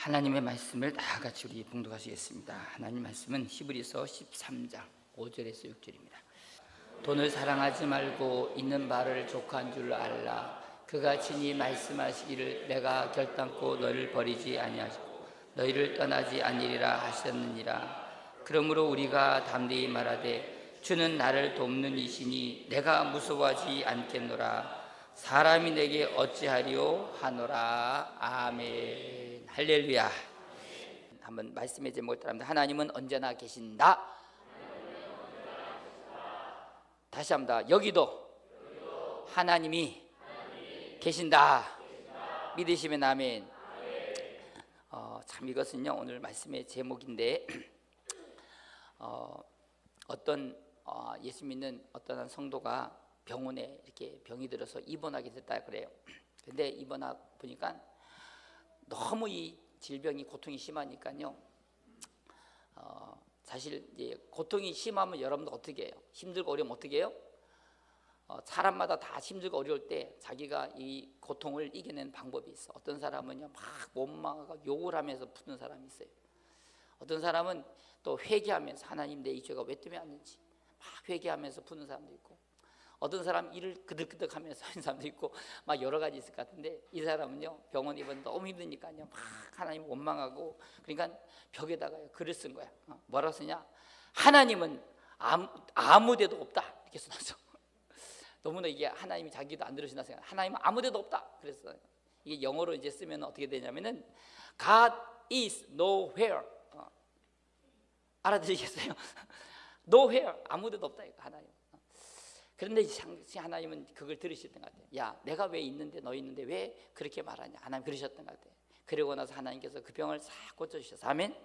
하나님의 말씀을 다 같이 우리 봉독하시겠습니다. 하나님 말씀은 히브리서 13장 5절에서 6절입니다. 돈을 사랑하지 말고 있는 바를 족한 줄 알라. 그가 친히 말씀하시기를 내가 결단코 너를 버리지 아니하시고 너희를 떠나지 아니리라 하셨느니라. 그러므로 우리가 담대히 말하되 주는 나를 돕는 이시니 내가 무서워하지 않겠노라. 사람이 내게 어찌하리요 하노라. 아멘. 할렐루야. 한번 말씀의 제목을 따라합니다. 하나님은 언제나 계신다. 다시 합니다. 여기도 하나님이 계신다. 믿으시면 아멘. 참 이것은요 오늘 말씀의 제목인데 어떤 예수 믿는 어떤 성도가 병원에 이렇게 병이 들어서 입원하게 됐다 그래요. 근데 입원하 보니까 너무 이 질병이 고통이 심하니까요. 사실 이제 고통이 심하면 여러분들 어떻게 해요? 힘들고 어려우면 어떻게 해요? 사람마다 다 힘들고 어려울 때 자기가 이 고통을 이겨내는 방법이 있어. 어떤 사람은요 막 원망하고 욕을 하면서 푸는 사람이 있어요. 어떤 사람은 또 회개하면서 하나님 내 이 죄가 왜 때문에 왔는지 막 회개하면서 푸는 사람도 있고, 어떤 사람 일을 그득그득하면서 하는 사람도 있고 막 여러 가지 있을 것 같은데, 이 사람은요 병원 입원 너무 힘드니까요 막 하나님 원망하고, 그러니까 벽에다가 글을 쓴 거야. 뭐라고 쓰냐? 하나님은 아무 데도 없다 이렇게 써놨어. 너무나 이게 하나님이 자기도 안 들으시나 생각. 하나님은 아무 데도 없다 그랬어요. 이게 영어로 이제 쓰면 어떻게 되냐면은 God is nowhere. 알아들으시겠어요? nowhere, 아무 데도 없다 이거 하나님. 그런데 하나님은 그걸 들으셨던 것 같아요. 야, 내가 왜 있는데 너 있는데 왜 그렇게 말하냐? 하나님 그러셨던 것 같아요. 그러고 나서 하나님께서 그 병을 싹 고쳐주셔서 아멘.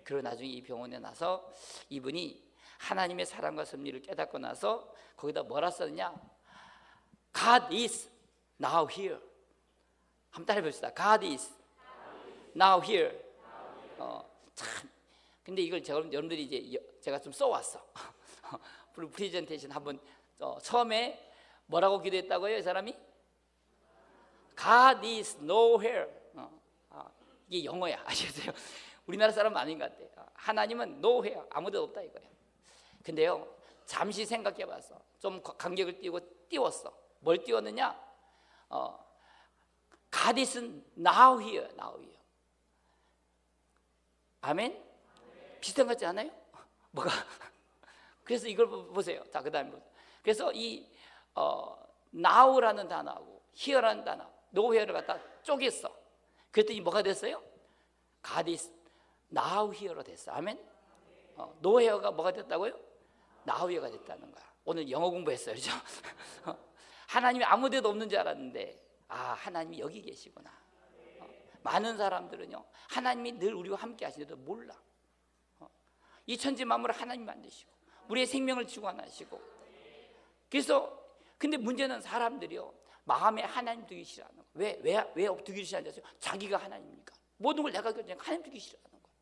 그리고 나중에 이 병원에 나서 이분이 하나님의 사랑과 섭리를 깨닫고 나서 거기다 뭐라 썼냐? God is now here. 한번 따라해 봅시다. God is now here. 참. 근데 이걸 여러분들이 이제 제가 좀 써왔어. 프레젠테이션 한번 처음에 뭐라고 기도했다고요? 이 사람이 God is nowhere. 이게 영어야. 아시겠어요? 우리나라 사람은 아닌 것 같아. 하나님은 nowhere, 아무데도 없다 이거예요. 근데요 잠시 생각해봤어. 좀 간격을 띄웠어. 뭘 띄웠느냐? God is now here, now here. 아멘? 비슷한 것 같지 않아요? 뭐가? 그래서 이걸 보세요. 자, 그 다음에 그래서 이 now라는 단어하고 here라는 단어, nowhere를 갖다 쪼갰어. 그랬더니 뭐가 됐어요? God is now here로 됐어. 아멘? nowhere가 뭐가 됐다고요? now here가 됐다는 거야. 오늘 영어 공부했어요, 그렇죠? 하나님이 아무 데도 없는 줄 알았는데 하나님이 여기 계시구나. 많은 사람들은요 하나님이 늘 우리와 함께 하시는데도 몰라. 이 천지 만물을 하나님 만드시고 우리의 생명을 주관하시고, 그래서 근데 문제는 사람들이요 마음에 하나님 두기 싫어하는 거예요. 왜 두기 싫어하는지 아세요? 자기가 하나님이니까 모든 걸 내가 결정하니까 하나님 두기 싫어하는 거예요.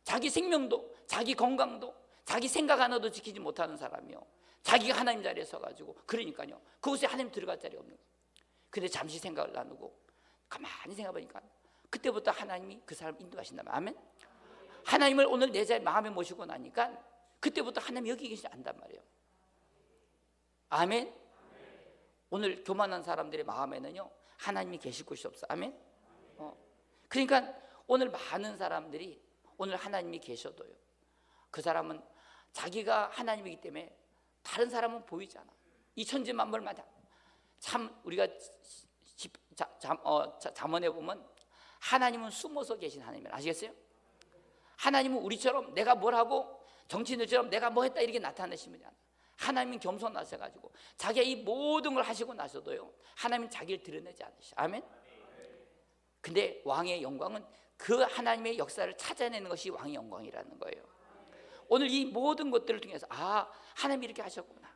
자기 생명도 자기 건강도 자기 생각 하나도 지키지 못하는 사람이요 자기가 하나님 자리에 서가지고, 그러니까요 그곳에 하나님 들어갈 자리가 없는 거예요. 근데 잠시 생각을 나누고 가만히 생각해보니까 그때부터 하나님이 그 사람을 인도하신다면 아멘? 하나님을 오늘 내 자리에 마음에 모시고 나니까 그때부터 하나님이 여기 계시지 안단 말이에요. 아멘? 오늘 교만한 사람들의 마음에는요 하나님이 계실 곳이 없어. 아멘? 그러니까 오늘 많은 사람들이 오늘 하나님이 계셔도요 그 사람은 자기가 하나님이기 때문에 다른 사람은 보이지 않아. 이 천지 만물마다 참 우리가 잠언에 보면 하나님은 숨어서 계신 하나님이라. 아시겠어요? 하나님은 우리처럼 내가 뭘 하고 정치인들처럼 내가 뭐 했다 이렇게 나타내시면 안 돼요. 하나님은 겸손하셔가지고 자기가 이 모든 걸 하시고 나서도요 하나님은 자기를 드러내지 않으셔. 아멘? 근데 왕의 영광은 그 하나님의 역사를 찾아내는 것이 왕의 영광이라는 거예요. 오늘 이 모든 것들을 통해서 하나님이 이렇게 하셨구나.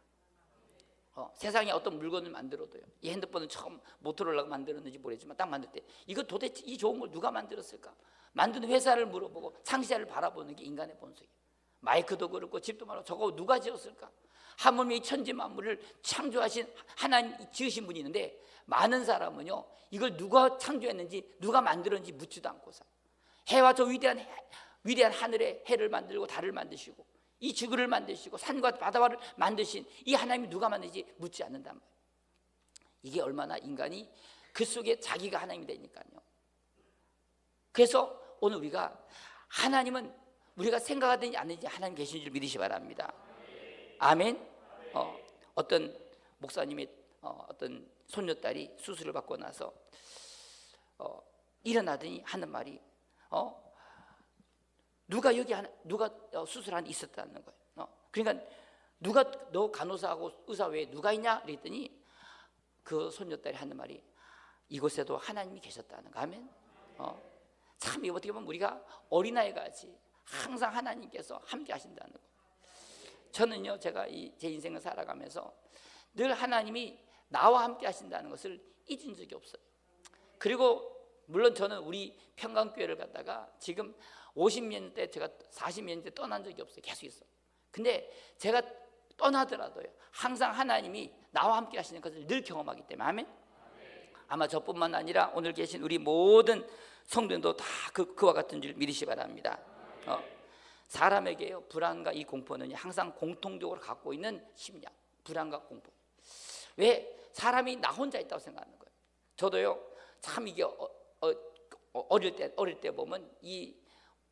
세상에 어떤 물건을 만들어도요, 이 핸드폰을 처음 모토로라가 만들었는지 모르겠지만 딱 만들 때 이거 도대체 이 좋은 걸 누가 만들었을까? 만든 회사를 물어보고 창시자를 바라보는 게 인간의 본성이에요. 마이크도 그렇고 집도 말고 저거 누가 지었을까? 하물며 이 천지 만물을 창조하신 하나님 지으신 분이 있는데, 많은 사람은요 이걸 누가 창조했는지 누가 만들었는지 묻지도 않고 사. 해와 저 위대한 하늘에 해를 만들고 달을 만드시고 이 지구를 만드시고 산과 바다를 만드신 이 하나님이 누가 만드는지 묻지 않는단 말이에요. 이게 얼마나 인간이 그 속에 자기가 하나님이 되니까요. 그래서 오늘 우리가 하나님은 우리가 생각하든지 않는지 하나님 계신 줄 믿으시 바랍니다. 아멘. 어떤 목사님의 어떤 손녀딸이 수술을 받고 나서 일어나더니 하는 말이 누가 수술한 있었다는 거예요. 그러니까 누가 너 간호사하고 의사 외에 누가 있냐 그랬더니 그 손녀딸이 하는 말이 이곳에도 하나님이 계셨다는 거. 아멘. 참 이거 어떻게 보면 우리가 어린아이 같이 항상 하나님께서 함께 하신다는 거. 저는요 제가 제 인생을 살아가면서 늘 하나님이 나와 함께 하신다는 것을 잊은 적이 없어요. 그리고 물론 저는 우리 평강교회를 갔다가 지금 50년 때 제가 40년 때 떠난 적이 없어요. 계속 있어요. 근데 제가 떠나더라도요 항상 하나님이 나와 함께 하시는 것을 늘 경험하기 때문에 아멘. 아마 저뿐만 아니라 오늘 계신 우리 모든 성도들도 다 그와 같은 줄 믿으시 바랍니다. 사람에게요 불안과 이 공포는 항상 공통적으로 갖고 있는 심리학, 불안과 공포. 왜? 사람이 나 혼자 있다고 생각하는 거예요. 저도요 참 이게 어릴 때 보면 이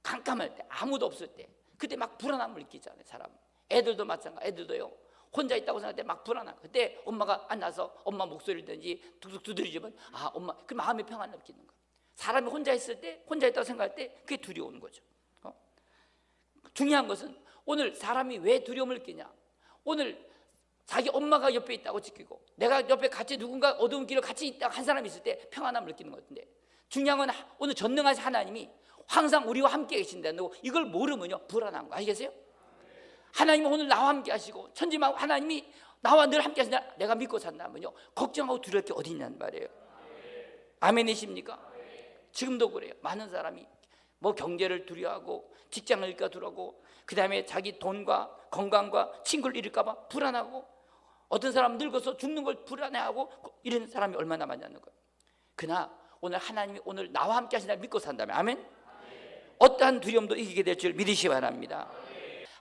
깜깜할 때 아무도 없을 때 그때 막 불안함을 느끼잖아요. 사람 애들도 마찬가지. 애들도요 혼자 있다고 생각할 때 막 불안한 그때 엄마가 안 나서 엄마 목소리를 든지 툭툭 두드리지만 엄마 그 마음의 평안을 느끼는 거예요. 사람이 혼자 있을 때 혼자 있다고 생각할 때 그게 두려운 거죠. 중요한 것은 오늘 사람이 왜 두려움을 느끼냐. 오늘 자기 엄마가 옆에 있다고 지키고 내가 옆에 같이 누군가 어두운 길을 같이 있다 한 사람이 있을 때 평안함을 느끼는 것 같은데 중요한 건 오늘 전능하신 하나님이 항상 우리와 함께 계신다는 거. 이걸 모르면요 불안한 거 아시겠어요? 하나님은 오늘 나와 함께 하시고 천지만 하나님이 나와 늘 함께 하신다 내가 믿고 산다면요 걱정하고 두려울 게 어디 있냐는 말이에요. 아멘이십니까? 지금도 그래요. 많은 사람이 뭐 경제를 두려워하고 직장을 잃을까 두려워하고 그 다음에 자기 돈과 건강과 친구를 잃을까 봐 불안하고 어떤 사람은 늙어서 죽는 걸 불안해하고 이런 사람이 얼마나 많냐는 거예요. 그러나 오늘 하나님이 오늘 나와 함께 하신다를 믿고 산다면 아멘? 어떠한 두려움도 이기게 될 줄 믿으시 바랍니다.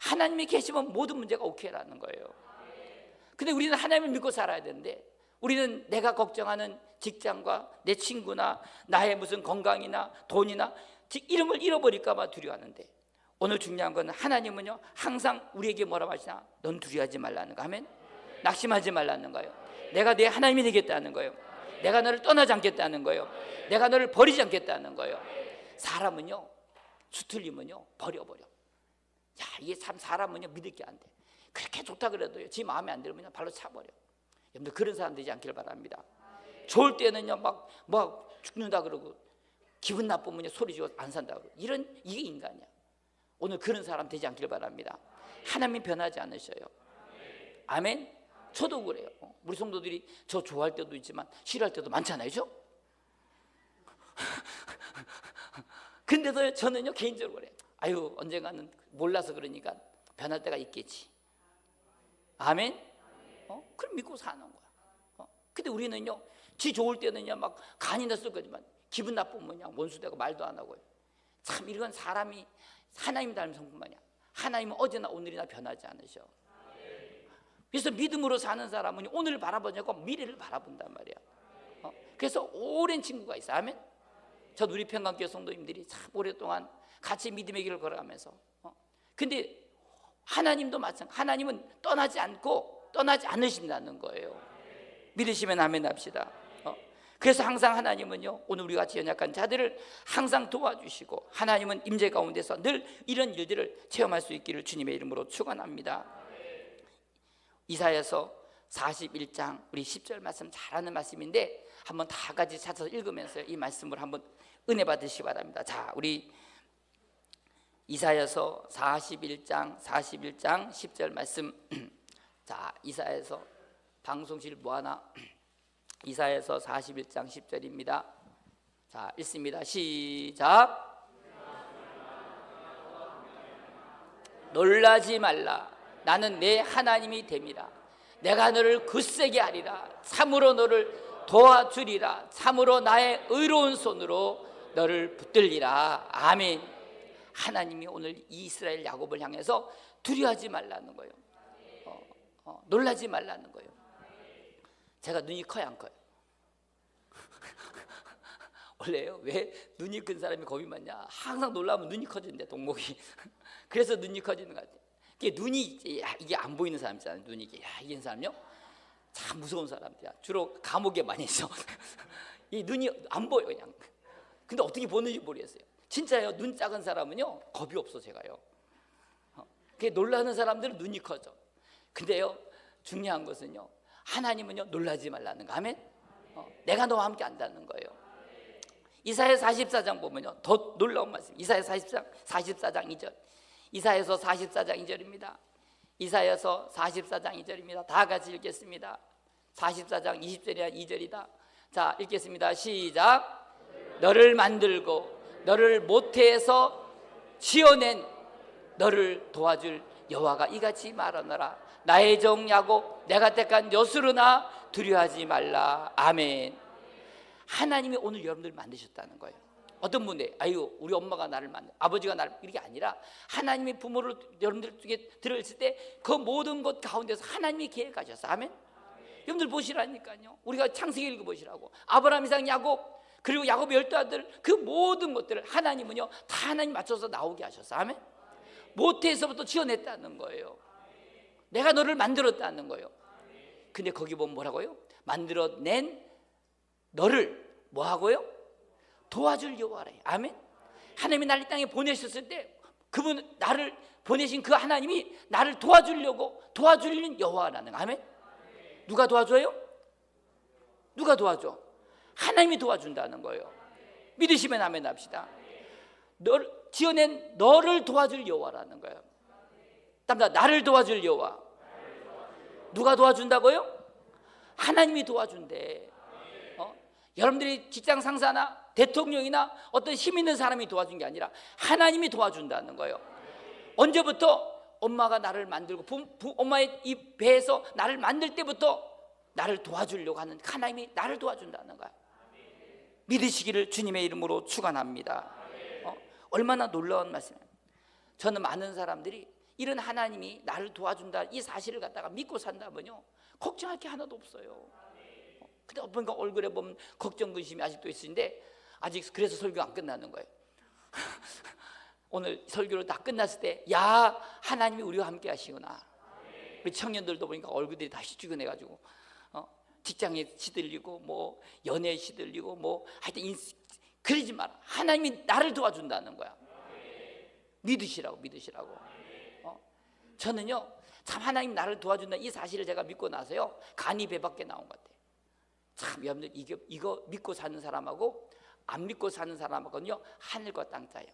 하나님이 계시면 모든 문제가 오케이라는 거예요. 근데 우리는 하나님을 믿고 살아야 되는데 우리는 내가 걱정하는 직장과 내 친구나 나의 무슨 건강이나 돈이나 이런 걸 잃어버릴까 봐 두려워하는데 오늘 중요한 건 하나님은요 항상 우리에게 뭐라고 하시나 넌 두려워하지 말라는 거. 아멘. 낙심하지 말라는 거예요. 내가 내 하나님이 되겠다는 거예요. 내가 너를 떠나지 않겠다는 거예요. 내가 너를 버리지 않겠다는 거예요. 사람은요 수틀리면요 버려버려. 야 이게 참 사람은요 믿을 게 안 돼. 그렇게 좋다 그래도요 지 마음에 안 들으면 발로 차버려. 여러분들 그런 사람 되지 않기를 바랍니다. 좋을 때는요 막 죽는다 그러고 기분 나쁘면요 소리 지르고 안 산다 그러고 이게 인간이야. 오늘 그런 사람 되지 않기를 바랍니다. 하나님 변하지 않으셔요. 아멘. 저도 그래요. 우리 성도들이 저 좋아할 때도 있지만 싫어할 때도 많잖아요. 그죠? 근데도 저는요 개인적으로 그래요. 아유 언젠가는 몰라서 그러니까 변할 때가 있겠지. 아멘. 그럼 믿고 사는 거야. 근데 우리는요 지 좋을 때는요 막 간이나 쓸 거지만 기분 나쁘면 그냥 원수되고 말도 안 하고요. 참 이건 사람이 하나님 닮은 성품만이야. 하나님은 어제나 오늘이나 변하지 않으셔. 그래서 믿음으로 사는 사람은 오늘을 바라보냐고 미래를 바라본단 말이야. 그래서 오랜 친구가 있어. 아멘. 전 우리 평강교회 성도님들이 참 오랫동안 같이 믿음의 길을 걸어가면서 근데 하나님도 마찬가지. 하나님은 떠나지 않고 떠나지 않으신다는 거예요. 믿으시면 아멘 합시다. 그래서 항상 하나님은요 오늘 우리 같이 연약한 자들을 항상 도와주시고 하나님은 임재 가운데서 늘 이런 일들을 체험할 수 있기를 주님의 이름으로 축원합니다. 이사야서 41장 우리 10절 말씀 잘하는 말씀인데 한번 다 같이 찾아서 읽으면서 이 말씀을 한번 은혜 받으시기 바랍니다. 자, 우리 이사야서 41장 10절 말씀. 자, 이사야서 방송실 뭐하나? 이사야서 41장 10절입니다. 자, 읽습니다. 시작. 놀라지 말라. 나는 내 하나님이 됨이라. 내가 너를 굳세게 하리라. 참으로 너를 도와주리라. 참으로 나의 의로운 손으로 너를 붙들리라. 아멘. 하나님이 오늘 이스라엘 야곱을 향해서 두려워하지 말라는 거예요. 놀라지 말라는 거예요. 제가 눈이 커요, 안 커요? 원래요, 왜 눈이 큰 사람이 겁이 많냐? 항상 놀라면 눈이 커진대, 동목이. 그래서 눈이 커지는 것 같아요. 이게 눈이 이게 안 보이는 사람 있잖아요. 눈이 이게 사람요, 참 무서운 사람들이야. 주로 감옥에 많이 있어. 이 눈이 안 보여 그냥. 근데 어떻게 보는지 모르겠어요. 진짜요. 눈 작은 사람은요 겁이 없어. 제가요. 그게 놀라는 사람들은 눈이 커져. 근데요 중요한 것은요, 하나님은요 놀라지 말라는 거. 아멘. 내가 너와 함께 한다는 거예요. 이사야 44장 보면요 더 놀라운 말씀. 이사야 44장 2절. 이사야서 44장 2절입니다. 이사야서 44장 2절입니다. 다 같이 읽겠습니다. 44장 20절이나 2절이다. 자, 읽겠습니다. 시작. 너를 만들고 너를 모태에서 지어낸 너를 도와줄 여호와가 이같이 말하노라. 나의 종 야곱, 내가 택한 여수르나 두려워하지 말라. 아멘. 하나님이 오늘 여러분들 만드셨다는 거예요. 어떤 분이 아유 우리 엄마가 나를 만들, 아버지가 나를, 이게 아니라 하나님이 부모를 여러분들 중에 들어있을 때 그 모든 것 가운데서 하나님이 계획하셨어. 아멘. 여러분들 보시라니까요. 우리가 창세기 읽어보시라고. 아브라함, 이삭, 야곱, 그리고 야곱의 12아들, 그 모든 것들을 하나님은요 다 하나님 맞춰서 나오게 하셨어. 아멘. 모태에서부터 지어냈다는 거예요. 내가 너를 만들었다는 거예요. 근데 거기 보면 뭐라고요? 만들어낸 너를 뭐하고요? 도와줄 여호와래. 아멘. 하나님이 나를 이 땅에 보내셨을 때 그분, 나를 보내신 그 하나님이 나를 도와주려고 도와주는 여호와라는. 아멘. 누가 도와줘요? 누가 도와줘? 하나님이 도와준다는 거예요. 믿으시면 아멘 합시다. 너를 지어낸 너를 도와줄 여호와라는 거예요. 나를 도와줄 여호와. 누가 도와준다고요? 하나님이 도와준대. 여러분들이 직장 상사나 대통령이나 어떤 힘 있는 사람이 도와준 게 아니라 하나님이 도와준다는 거예요. 언제부터? 엄마가 나를 만들고 엄마의 이 배에서 나를 만들 때부터 나를 도와주려고 하는 하나님이 나를 도와준다는 거야. 믿으시기를 주님의 이름으로 축원합니다. 얼마나 놀라운 말씀이에요. 저는 많은 사람들이 이런 하나님이 나를 도와준다 이 사실을 갖다가 믿고 산다면요 걱정할 게 하나도 없어요. 근데 보니까 얼굴에 보면 걱정 근심이 아직도 있는데 아직 그래서 설교가 안 끝나는 거예요. 오늘 설교를 다 끝났을 때 야 하나님이 우리와 함께 하시구나. 우리 청년들도 보니까 얼굴들이 다 시주근해가지고 직장에 시들리고 뭐 연애에 시들리고 뭐 하여튼 그러지 마라. 하나님이 나를 도와준다는 거야. 믿으시라고. 저는요 참 하나님 나를 도와준다 이 사실을 제가 믿고 나서요 간이 배밖에 나온 것 같아요. 참 여러분들 이거 믿고 사는 사람하고 안 믿고 사는 사람하고는요 하늘과 땅 차이야.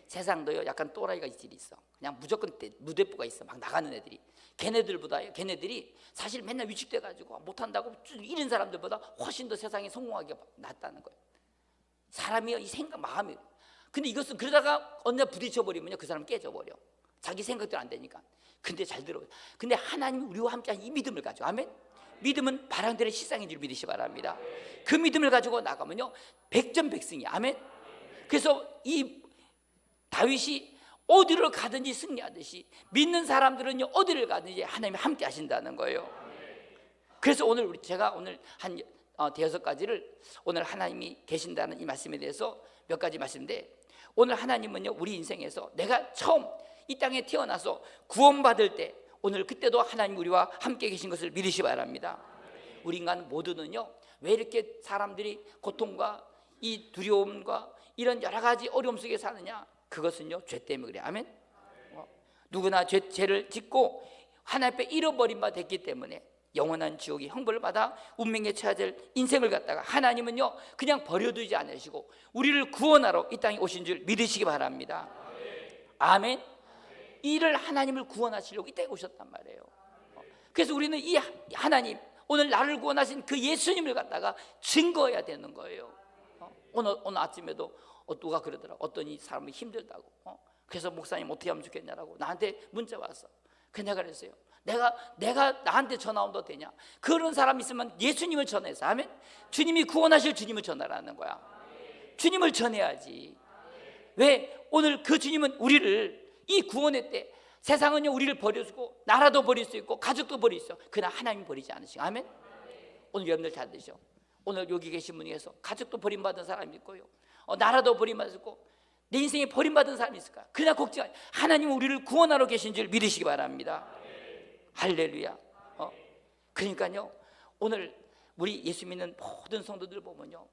세상도요 약간 또라이가 있지 있어. 그냥 무조건 무대뽀가 있어. 막 나가는 애들이. 걔네들이 사실 맨날 위축돼가지고 못한다고 이런 사람들보다 훨씬 더 세상에 성공하기가 낫다는 거예요. 사람이요 이 생각 마음이. 근데 이것은 그러다가 어느 날 부딪혀버리면요 그 사람 깨져버려. 자기 생각대로 안 되니까. 근데 잘 들어요. 근데 하나님이 우리와 함께한 이 믿음을 가지고. 아멘. 믿음은 바람대로 실상인 줄 믿으시 바랍니다. 그 믿음을 가지고 나가면요 백전백승이야. 아멘. 그래서 이 다윗이 어디를 가든지 승리하듯이 믿는 사람들은요 어디를 가든지 하나님이 함께 하신다는 거예요. 그래서 오늘 제가 오늘 한 대여섯 가지를 오늘 하나님이 계신다는 이 말씀에 대해서 몇 가지 말씀인데, 오늘 하나님은요 우리 인생에서 내가 처음 이 땅에 태어나서 구원받을 때 오늘 그때도 하나님 우리와 함께 계신 것을 믿으시 바랍니다. 우리 인간 모두는요 왜 이렇게 사람들이 고통과 이 두려움과 이런 여러 가지 어려움 속에 사느냐? 그것은요 죄 때문에 그래. 아멘. 누구나 죄를 짓고 하나님 앞에 잃어버린 바 됐기 때문에 영원한 지옥의 형벌을 받아 운명에 처해야 될 인생을 갖다가 하나님은요 그냥 버려두지 않으시고 우리를 구원하러 이 땅에 오신 줄 믿으시기 바랍니다. 아멘. 이를 하나님을 구원하시려고 이 땅에 오셨단 말이에요. 그래서 우리는 이 하나님, 오늘 나를 구원하신 그 예수님을 갖다가 증거해야 되는 거예요. 오늘 아침에도 누가 그러더라고. 어떤 이 사람이 힘들다고. 그래서 목사님 어떻게 하면 좋겠냐라고 나한테 문자 왔어. 그래서 내가 그랬어요. 내가 나한테 전화 온도 되냐? 그런 사람 있으면 예수님을 전해서. 아멘. 주님이 구원하실 주님을 전하라는 거야. 주님을 전해야지. 왜? 오늘 그 주님은 우리를 이 구원의 때, 세상은요 우리를 버려주고 나라도 버릴 수 있고 가족도 버릴 수 있어. 그러나 하나님 버리지 않으시고. 아멘. 오늘 여러분들 잘 되죠? 오늘 여기 계신 분 중에서 가족도 버림받은 사람이 있고요, 나라도 버림받았고 내 인생에 버림받은 사람이 있을까? 그러나 걱정, 하나님은 우리를 구원하러 계신 줄 믿으시기 바랍니다. 할렐루야. 그러니까요 오늘 우리 예수 믿는 모든 성도들 보면요,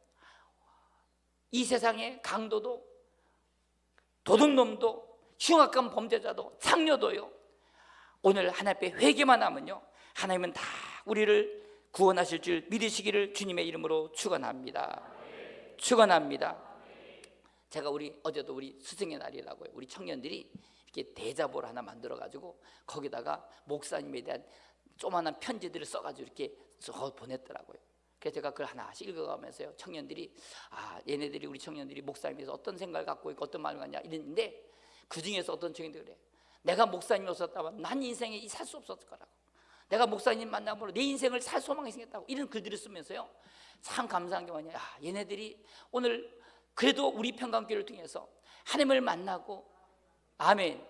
이 세상의 강도도 도둑놈도 흉악한 범죄자도 창녀도요, 오늘 하나님 앞에 회개만 하면요 하나님은 다 우리를 구원하실 줄 믿으시기를 주님의 이름으로 축원합니다. 축원합니다. 제가 어제도 우리 스승의 날이라고요, 우리 청년들이 이렇게 대자보를 하나 만들어 가지고 거기다가 목사님에 대한 조그만한 편지들을 써가지고 이렇게 보냈더라고요. 그래서 제가 그걸 하나씩 읽어가면서요, 청년들이 얘네들이, 우리 청년들이 목사님에 대해서 어떤 생각을 갖고 있고 어떤 마음을 갖냐 이랬는데, 그 중에서 어떤 청년들이 그래, 내가 목사님이 없었다면 난 인생에 살 수 없었을 거라고, 내가 목사님 만남으로 내 인생을 살 소망이 생겼다고, 이런 글들을 쓰면서요 참 감사한 게 뭐냐, 얘네들이 오늘 그래도 우리 평강교회를 통해서 하나님을 만나고, 아멘,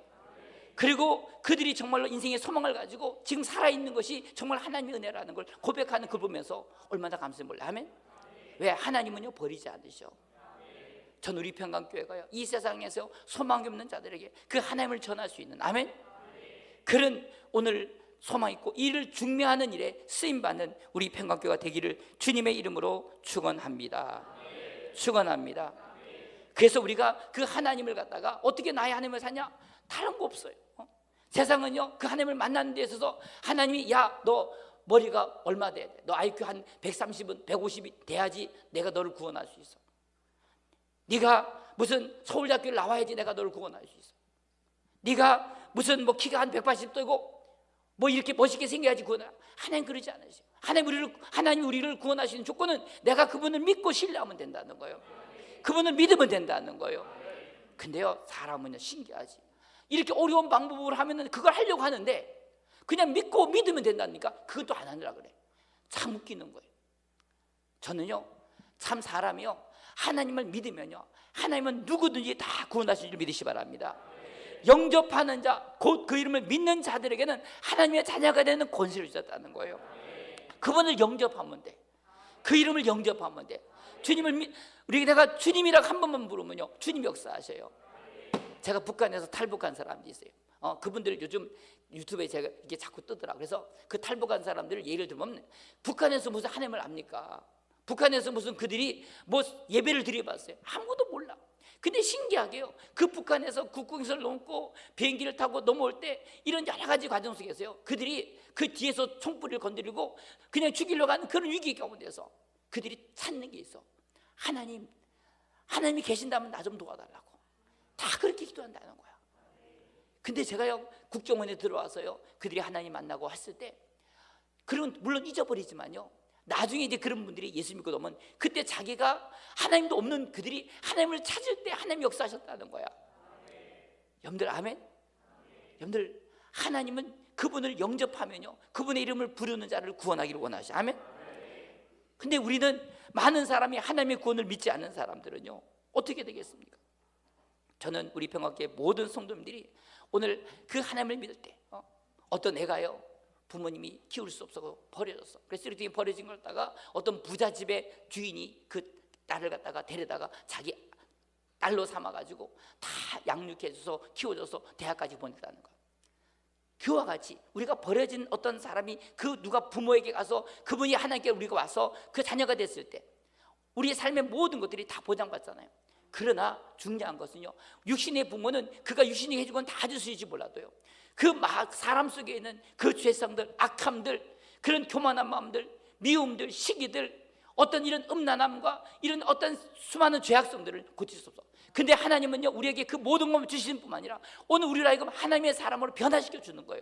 그리고 그들이 정말로 인생의 소망을 가지고 지금 살아있는 것이 정말 하나님의 은혜라는 걸 고백하는 걸 보면서 얼마나 감사해 몰라. 아멘. 왜? 하나님은요 버리지 않으셔. 전 우리 평강교회가요 이 세상에서 소망이 없는 자들에게 그 하나님을 전할 수 있는, 아멘, 그런 오늘 소망 있고 이를 중매하는 일에 쓰임받는 우리 평강교회가 되기를 주님의 이름으로 축원합니다. 축원합니다. 그래서 우리가 그 하나님을 갖다가 어떻게 나의 하나님을 사냐? 다른 거 없어요. 세상은요 그 하나님을 만나는 데 있어서 하나님이, 야, 너 머리가 얼마 돼야 돼? 너 IQ 한 130은 150이 돼야지 내가 너를 구원할 수 있어. 네가 무슨 서울대학교를 나와야지 내가 너를 구원할 수 있어. 네가 무슨 키가 한 180도고 이렇게 멋있게 생겨야지 구원할. 하나님 그러지 않으세요. 하나님 우리를 구원하시는 조건은 내가 그분을 믿고 신뢰하면 된다는 거예요. 그분을 믿으면 된다는 거예요. 근데요 사람은요 신기하지, 이렇게 어려운 방법으로 하면은 그걸 하려고 하는데 그냥 믿고 믿으면 된다니까 그것도 안 하느라 그래. 참 웃기는 거예요. 저는요 참 사람이요 하나님을 믿으면요 하나님은 누구든지 다 구원하실 줄 믿으시 바랍니다. 영접하는 자, 곧 그 이름을 믿는 자들에게는 하나님의 자녀가 되는 권세를 주셨다는 거예요. 그분을 영접하면 돼. 그 이름을 영접하면 돼. 내가 주님이라고 한 번만 부르면요 주님 역사하셔요. 제가 북한에서 탈북한 사람들이 있어요. 그분들 요즘 유튜브에 제가 이게 자꾸 뜨더라. 그래서 그 탈북한 사람들을 예를 들면, 북한에서 무슨 하나님을 압니까? 북한에서 무슨 그들이 예배를 드려봤어요? 아무도 몰라. 근데 신기하게요 그 북한에서 국경선을 넘고 비행기를 타고 넘어올 때 이런 여러 가지 과정 속에서요 그들이 그 뒤에서 총불을 건드리고 그냥 죽이려고 하는 그런 위기 가운데서 그들이 찾는 게 있어. 하나님이 계신다면 나 좀 도와달라고. 다 그렇게 기도한다는 거야. 근데 제가요 국정원에 들어와서요 그들이 하나님 만나고 했을 때, 그런 물론 잊어버리지만요 나중에 이제 그런 분들이 예수 믿고 나면 그때 자기가 하나님도 없는 그들이 하나님을 찾을 때 하나님 역사하셨다는 거야. 여러분들 아멘? 여러분들 하나님은 그분을 영접하면요 그분의 이름을 부르는 자를 구원하기를 원하시. 아멘? 근데 우리는 많은 사람이 하나님의 구원을 믿지 않는 사람들은요 어떻게 되겠습니까? 저는 우리 평화교회 모든 성도님들이 오늘 그 하나님을 믿을 때 어떤 애가요 부모님이 키울 수 없어서 버려졌어. 그래서 쓰레기통에 버려진 걸 갖다가 어떤 부잣집의 주인이 그 딸을 갖다가 데려다가 자기 딸로 삼아가지고 다 양육해줘서 키워줘서 대학까지 보냈다는 거예요. 그와 같이 우리가 버려진 어떤 사람이 그 누가 부모에게 가서 그분이 하나님께 우리가 와서 그 자녀가 됐을 때 우리의 삶의 모든 것들이 다 보장받잖아요. 그러나 중요한 것은요 육신의 부모는 그가 육신이 해준 건 다 줄 수 있을지 몰라도요 그 사람 속에 있는 그 죄성들, 악함들, 그런 교만한 마음들, 미움들, 시기들, 어떤 이런 음란함과 이런 어떤 수많은 죄악성들을 고칠 수 없어. 근데 하나님은요 우리에게 그 모든 것을 주시는 뿐만 아니라 오늘 우리를 하여금 하나님의 사람으로 변화시켜 주는 거예요.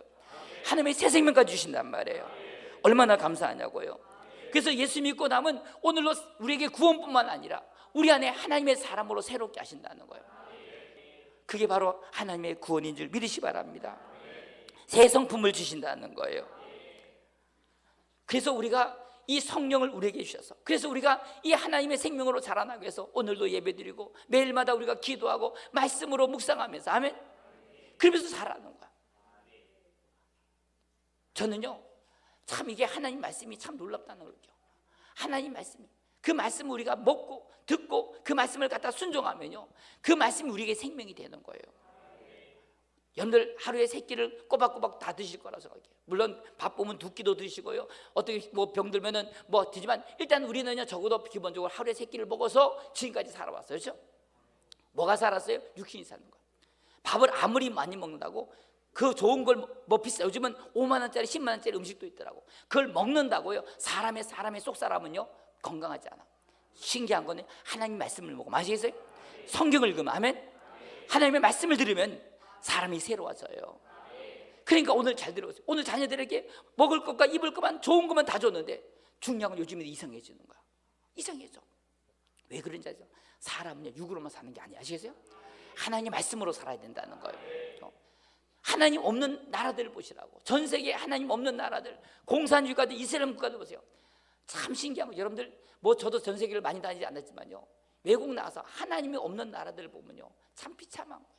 하나님의 새 생명까지 주신단 말이에요. 얼마나 감사하냐고요. 그래서 예수 믿고 나면 오늘로 우리에게 구원뿐만 아니라 우리 안에 하나님의 사람으로 새롭게 하신다는 거예요. 그게 바로 하나님의 구원인 줄 믿으시 바랍니다. 새 성품을 주신다는 거예요. 그래서 우리가 이 성령을 우리에게 주셔서, 그래서 우리가 이 하나님의 생명으로 자라나기 위해서 오늘도 예배드리고 매일마다 우리가 기도하고 말씀으로 묵상하면서, 아멘, 그러면서 자라는 거야. 저는요 참 이게 하나님 말씀이 참 놀랍다는 걸 느껴요. 하나님 말씀이, 그 말씀을 우리가 먹고 듣고 그 말씀을 갖다 순종하면요 그 말씀이 우리에게 생명이 되는 거예요. 여러분들 하루에 3끼를 꼬박꼬박 다 드실 거라 생각해요. 물론 바쁘면 2끼도 드시고요, 어떻게 뭐 병들면은 뭐 드지만 일단 우리는요 적어도 기본적으로 하루에 3끼를 먹어서 지금까지 살아왔어요. 그렇죠? 뭐가 살았어요? 육신이 사는 거예요. 밥을 아무리 많이 먹는다고 그 좋은 걸 뭐 비싸, 요즘은 5만 원짜리 10만 원짜리 음식도 있더라고. 그걸 먹는다고요 사람의 속 사람은요 건강하지 않아. 신기한 거는 하나님 말씀을 먹고, 아시겠어요? 성경을 읽으면, 아멘, 하나님의 말씀을 들으면 사람이 새로워져요. 그러니까 오늘 잘 들어보세요. 오늘 자녀들에게 먹을 것과 입을 것만 좋은 것만 다 줬는데 중요한 건 요즘에 이상해지는 거야. 이상해져. 왜 그런지 아세요? 사람은요 육으로만 사는 게 아니에요. 아시겠어요? 하나님 말씀으로 살아야 된다는 거예요. 하나님 없는 나라들을 보시라고. 전 세계에 하나님 없는 나라들, 공산주의가들, 이슬람 국가들 보세요. 참 신기한 거. 여러분들 뭐 저도 전 세계를 많이 다니지 않았지만요 외국 나가서 하나님이 없는 나라들을 보면요 참 비참한 거예요.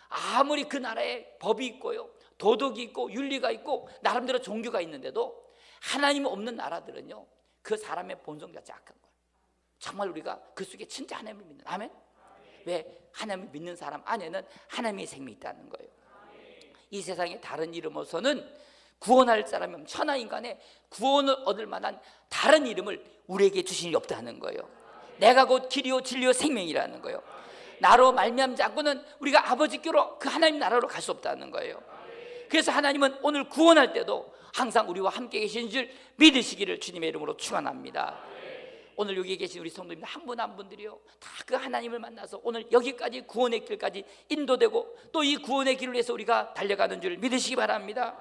아무리 그 나라에 법이 있고요 도덕이 있고 윤리가 있고 나름대로 종교가 있는데도 하나님이 없는 나라들은요 그 사람의 본성 자체가 악한 거예요. 정말 우리가 그 속에 진짜 하나님을 믿는, 아멘? 왜? 하나님을 믿는 사람 안에는 하나님의 생명이 있다는 거예요. 이 세상에 다른 이름으로서는 구원할 사람이 없는, 천하 인간의 구원을 얻을 만한 다른 이름을 우리에게 주신 이 없다는 거예요. 내가 곧 길이요 진리요 생명이라는 거예요. 나로 말미암지 않고는 우리가 아버지께로 그 하나님 나라로 갈 수 없다는 거예요. 그래서 하나님은 오늘 구원할 때도 항상 우리와 함께 계신 줄 믿으시기를 주님의 이름으로 축원합니다. 오늘 여기 계신 우리 성도님들 한 분 한 분들이요 다 그 하나님을 만나서 오늘 여기까지 구원의 길까지 인도되고 또 이 구원의 길을 위해서 우리가 달려가는 줄 믿으시기 바랍니다.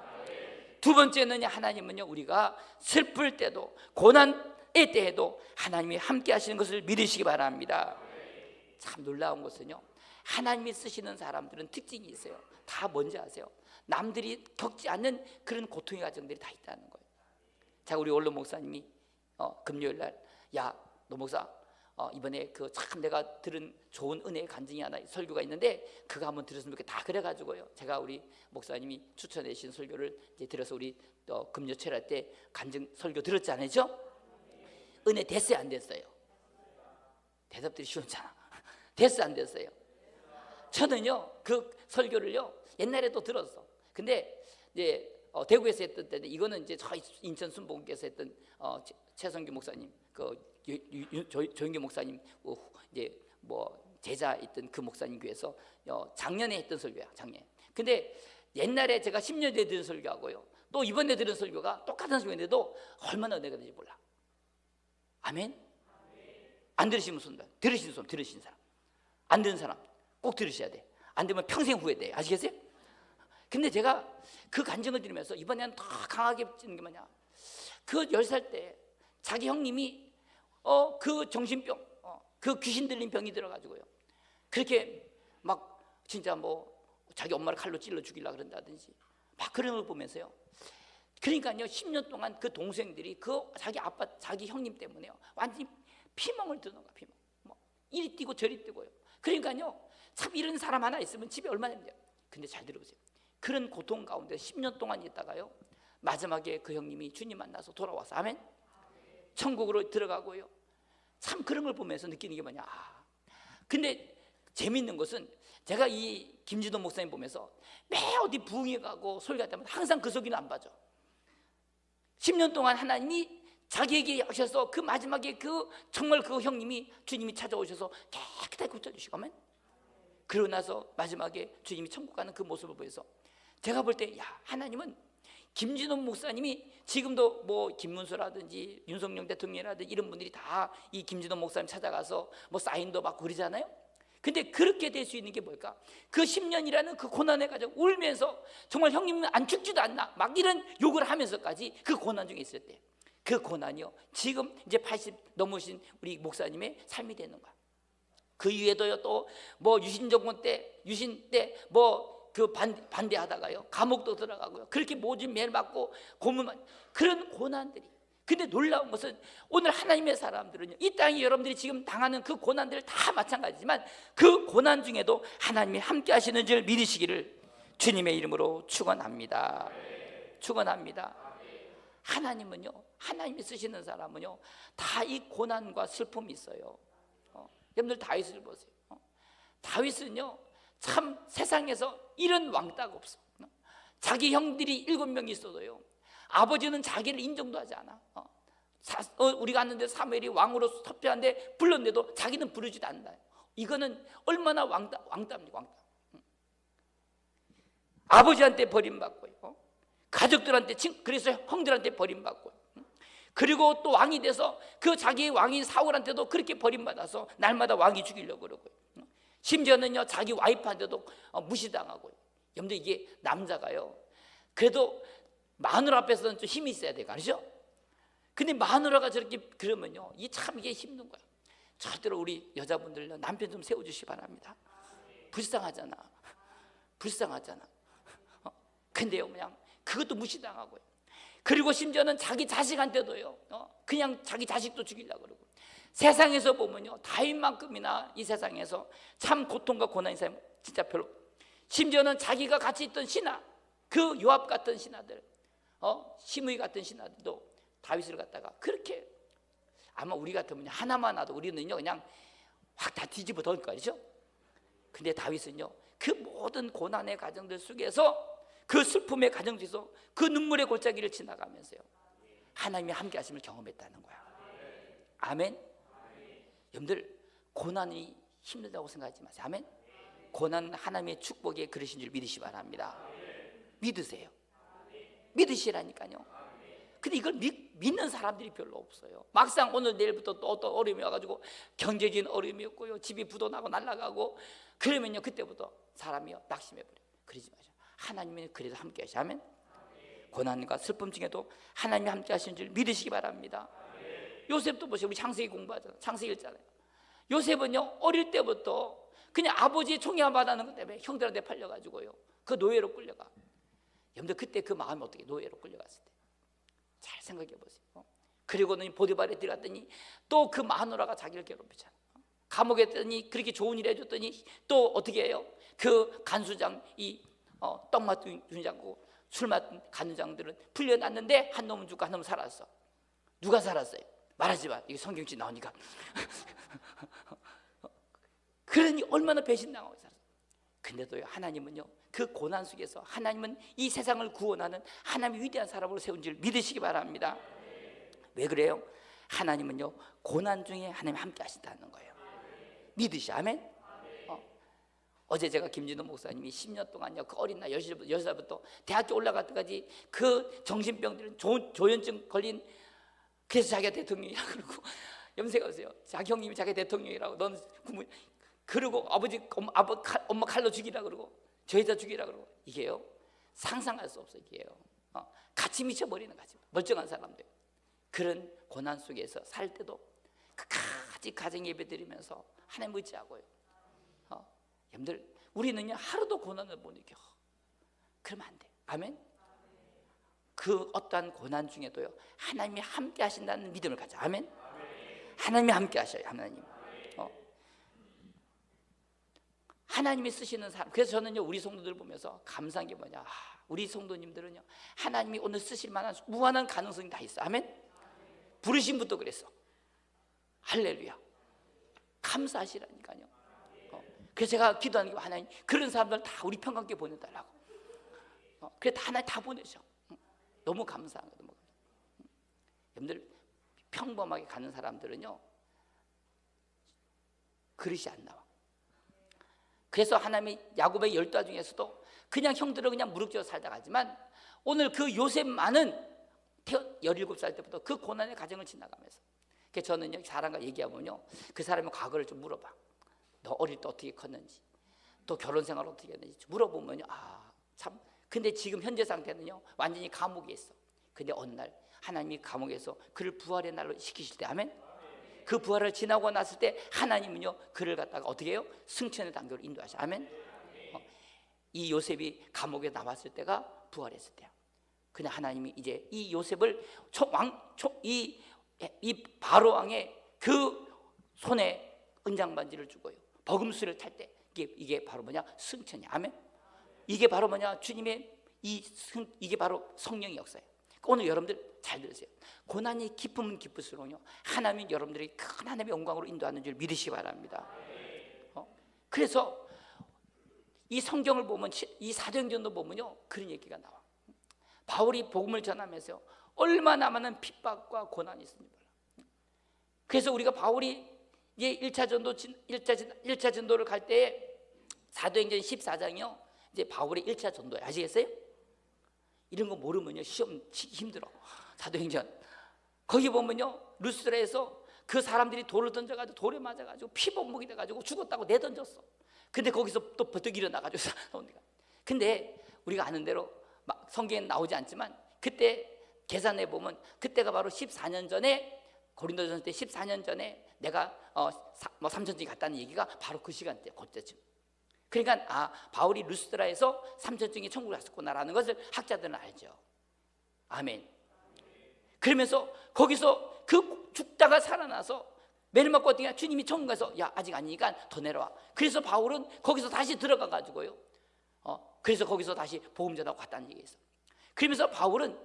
두 번째는 하나님은요 우리가 슬플 때도 고난의 때에도 하나님이 함께 하시는 것을 믿으시기 바랍니다. 참 놀라운 것은요 하나님이 쓰시는 사람들은 특징이 있어요. 다 뭔지 아세요? 남들이 겪지 않는 그런 고통의 과정들이 다 있다는 거예요. 자, 우리 원로 목사님이 금요일날 야, 노 목사 이번에 그 참 내가 들은 좋은 은혜의 간증이 하나 설교가 있는데 그거 한번 들었으면 좋겠다. 그래가지고요 제가 우리 목사님이 추천해 주신 설교를 이제 들어서 우리 금요 철야 때 간증 설교 들었잖아요. 은혜 됐어요 안 됐어요? 대답들이 시원찮아. 됐어 안 됐어요? 저는요 그 설교를요 옛날에도 들었어. 근데 이제 대구에서 했던 때는 이거는 이제 저희 인천 순복음교에서 했던 최성규 목사님, 그 조인규 목사님 이제 뭐 제자 있던 그 목사님 교회에서 작년에 했던 설교야, 작년. 근데 옛날에 제가 10년 전에 들은 설교하고요 또 이번에 들은 설교가 똑같은 설교인데도 얼마나 은혜가 되는지 몰라. 아멘? 안 들으시는 손, 들으시는 손, 들으시는 사람, 안 듣는 사람 꼭 들으셔야 돼. 안 들으면 평생 후회돼. 아시겠어요? 근데 제가 그 간증을 들으면서 이번에는 더 강하게 찌는 게 뭐냐, 그 10살 때 자기 형님이 그 정신병, 그 귀신 들린 병이 들어가지고요 그렇게 막 진짜 뭐 자기 엄마를 칼로 찔러 죽이려고 그런다든지 막 그런 걸 보면서요, 그러니까요 10년 동안 그 동생들이 그 자기 아빠, 자기 형님 때문에요 완전히 피멍을 드는 거야. 피멍, 뭐 이리 뛰고 저리 뛰고요. 그러니까요 참 이런 사람 하나 있으면 집에 얼마나 힘들어요. 근데 잘 들어보세요. 그런 고통 가운데 10년 동안 있다가요 마지막에 그 형님이 주님 만나서 돌아와서, 아멘, 천국으로 들어가고요. 참 그런 걸 보면서 느끼는 게 뭐냐, 근데 재밌는 것은 제가 이 김진호 목사님 보면서 매 어디 부흥회 가고 설교할 때마다 항상 그 소리는 안 봐줘. 10년 동안 하나님이 자기에게 하셔서 그 마지막에 그 정말 그 형님이 주님이 찾아오셔서 깨끗하게 고쳐주시고, 아멘. 그러고 나서 마지막에 주님이 천국 가는 그 모습을 보여서 제가 볼 때 야, 하나님은 김진호 목사님이 지금도 뭐 김문수라든지 윤석열 대통령이라든지 이런 분들이 다 이 김진호 목사님 찾아가서 뭐 사인도 받고 그러잖아요. 근데 그렇게 될 수 있는 게 뭘까? 그 10년이라는 그 고난의 과정 울면서 정말 형님은 안 죽지도 않나 막 이런 욕을 하면서까지 그 고난 중에 있을 때 그 고난이요 지금 이제 80 넘으신 우리 목사님의 삶이 되는 거야. 그 이후에도요 또 뭐 유신 정권 때 유신 때 뭐 그 반대하다가요 감옥도 들어가고요 그렇게 모진 매를 맞고 고문, 그런 고난들이 근데 놀라운 것은 오늘 하나님의 사람들은요, 이 땅에 여러분들이 지금 당하는 그 고난들 다 마찬가지지만 그 고난 중에도 하나님이 함께 하시는 줄 믿으시기를 주님의 이름으로 축원합니다. 축원합니다. 하나님은요, 하나님이 쓰시는 사람은요, 다 이 고난과 슬픔이 있어요. 여러분들 다윗을 보세요. 다윗은요, 참 세상에서 이런 왕따가 없어. 자기 형들이 7명이 있어도요, 아버지는 자기를 인정도 하지 않아. 우리가 왔는데 사무엘이 왕으로 투표한데 불렀는데도 자기는 부르지도 않는다. 이거는 얼마나 왕따입니까? 왕따. 아버지한테 버림받고요, 가족들한테, 그래서 형들한테 버림받고, 그리고 또 왕이 돼서 그 자기 왕인 사울한테도 그렇게 버림받아서 날마다 왕이 죽이려고 그러고요. 심지어는요, 자기 와이프한테도 무시당하고요. 여러분들, 이게 남자가요, 그래도 마누라 앞에서는 좀 힘이 있어야 돼요. 그렇죠? 근데 마누라가 저렇게 그러면요, 이게 힘든 거예요. 절대로 우리 여자분들 남편 좀 세워주시기 바랍니다. 불쌍하잖아. 근데요, 그냥 그것도 무시당하고요. 그리고 심지어는 자기 자식한테도요, 그냥 자기 자식도 죽이려고 그러고. 세상에서 보면요, 다윗만큼이나 이 세상에서 참 고통과 고난인 사람 진짜 별로. 심지어는 자기가 같이 있던 신하, 그 요압 같은 신하들, 시므이 같은 신하들도 다윗을 갖다가 그렇게, 아마 우리 같으면 하나만 와도 우리는요 그냥 확 다 뒤집어 던질 거 아니죠? 근데 다윗은요, 그 모든 고난의 과정들 속에서, 그 슬픔의 과정 속에서 그 눈물의 골짜기를 지나가면서요, 하나님이 함께 하심을 경험했다는 거야. 아멘. 여러분들, 고난이 힘들다고 생각하지 마세요. 아멘. 고난은 하나님의 축복의 그릇인 줄 믿으시기 바랍니다. 믿으세요. 믿으시라니까요. 근데 이걸 믿는 사람들이 별로 없어요. 막상 오늘 내일부터 또 어떤 어려움이 와가지고 경제적인 어려움이 없고요, 집이 부도나고 날아가고 그러면요, 그때부터 사람이요 낙심해버려요. 그러지 마세요. 하나님은 그래도 함께 하시. 아멘. 고난과 슬픔 중에도 하나님이 함께 하시는 줄 믿으시기 바랍니다. 요셉도 보세요. 우리 창세기 공부하잖아요. 창세기 읽잖아요. 요셉은요, 어릴 때부터 그냥 아버지의 총애만 받는 것 때문에 형들한테 팔려가지고요, 그 노예로 끌려가. 여러분들, 그때 그 마음이 어떻게, 노예로 끌려갔을 때 잘 생각해 보세요. 그리고는 보디발에 들어갔더니 또 그 마누라가 자기를 괴롭히잖아. 감옥에 했더니 그렇게 좋은 일 해줬더니 또 어떻게 해요? 그 간수장, 떡 맡은 준장고 술 맡은 간수장들은 풀려났는데 한 놈은 죽고 한 놈은 살았어. 누가 살았어요? 말하지 마. 이게 성경지 나오니까. 그러니 얼마나 배신당하고 살았어. 근데도요, 하나님은요, 그 고난 속에서 하나님은 이 세상을 구원하는 하나님의 위대한 사람으로 세운 줄 믿으시기 바랍니다. 왜 그래요? 하나님은요, 고난 중에 하나님 함께 하신다는 거예요. 믿으시. 아멘. 어제 제가 김진호 목사님이 10년 동안요, 그 어린 나이 10살부터 대학교 올라갈 때까지 그 정신병들은 조현증 걸린, 그래서 자기가 대통령이라고 그러고, 염세가 오세요. 자기 형님이 자기 대통령이라고, 넌 국민, 그러고 엄마 칼로 죽이라 그러고, 저 여자 죽이라 그러고. 이게요, 상상할 수 없어요. 이게요, 같이 미쳐버리는 거지. 멀쩡한 사람들. 그런 고난 속에서 살 때도 끝까지 가정 예배 드리면서 하나님 의지하고요. 여러분들, 우리는요, 하루도 고난을 못 느껴. 그러면 안 돼. 아멘. 그 어떠한 고난 중에도요, 하나님이 함께 하신다는 믿음을 가져. 아멘. 하나님이 함께 하셔요. 하나님이 쓰시는 사람. 그래서 저는요, 우리 성도들 보면서 감사한 게 뭐냐, 우리 성도님들은요, 하나님이 오늘 쓰실 만한 무한한 가능성이 다 있어. 아멘. 부르신 분도 그랬어. 할렐루야. 감사하시라니까요. 그래서 제가 기도하는 게, 하나님 그런 사람들 다 우리 평강교회 보내달라고. 그래, 다 하나님 다 보내셔. 너무 감사한 거예요. 여러분들, 평범하게 가는 사람들은요, 그릇이 안 나와. 그래서 하나님이 야곱의 12아 중에서도 그냥 형들을 그냥 무릎 쥐어 살다 가지만, 오늘 그 요셉만은 17살 때부터 그 고난의 과정을 지나가면서, 그래서 저는요, 사람과 얘기하면요, 그 사람의 과거를 좀 물어봐. 너 어릴 때 어떻게 컸는지, 또 결혼 생활 어떻게 했는지 물어보면요, 참. 근데 지금 현재 상태는요, 완전히 감옥에 있어. 근데 어느 날 하나님이 감옥에서 그를 부활의 날로 시키실 때, 아멘. 그 부활을 지나고 났을 때 하나님은요, 그를 갖다가 어떻게 해요? 승천의 단계로 인도하셔. 아멘. 이 요셉이 감옥에 나왔을 때가 부활했을 때야. 그냥 하나님이 이제 이 요셉을 이 바로 왕의 그 손에 은장 반지를 주고요, 버금수를 탈 때 이게 바로 뭐냐? 승천이. 아멘. 이게 바로 뭐냐? 주님의 이게 바로 성령의 역사예요. 오늘 여러분들 잘 들으세요. 고난이 깊으면 깊을수록요, 하나님이 여러분들이 큰 하나님의 영광으로 인도하는 줄 믿으시기 바랍니다. 그래서 이 성경을 보면, 이 사도행전도 보면요, 그런 얘기가 나와. 바울이 복음을 전하면서 얼마나 많은 핍박과 고난이 있습니다. 그래서 우리가 바울이 이제 1차 전도를 갈 때에 사도행전 14장이요, 이제 바울의 1차 전도예요. 아시겠어요? 이런 거 모르면요, 시험 치기 힘들어. 사도행전 거기 보면요, 루스드라에서 그 사람들이 돌을 던져가지고 돌에 맞아가지고 피복목이 돼가지고 죽었다고 내던졌어. 근데 거기서 또 버뜩 일어나가지고 근데 우리가 아는 대로 성경에 나오지 않지만 그때 계산해 보면 그때가 바로 14년 전에, 고린도전서 때 14년 전에 내가 3천층에 갔다는 얘기가 바로 그 시간대, 그때쯤. 그러니까 바울이 루스드라에서 3천층에 천국을 갔었구나라는 것을 학자들은 알죠. 아멘. 그러면서 거기서 그 죽다가 살아나서 매를 맞고 어떻게 주님이 천국 가서 야 아직 아니니까 더 내려와. 그래서 바울은 거기서 다시 들어가 가지고요, 그래서 거기서 다시 복음 전하고 갔다는 얘기가 있어. 그러면서 바울은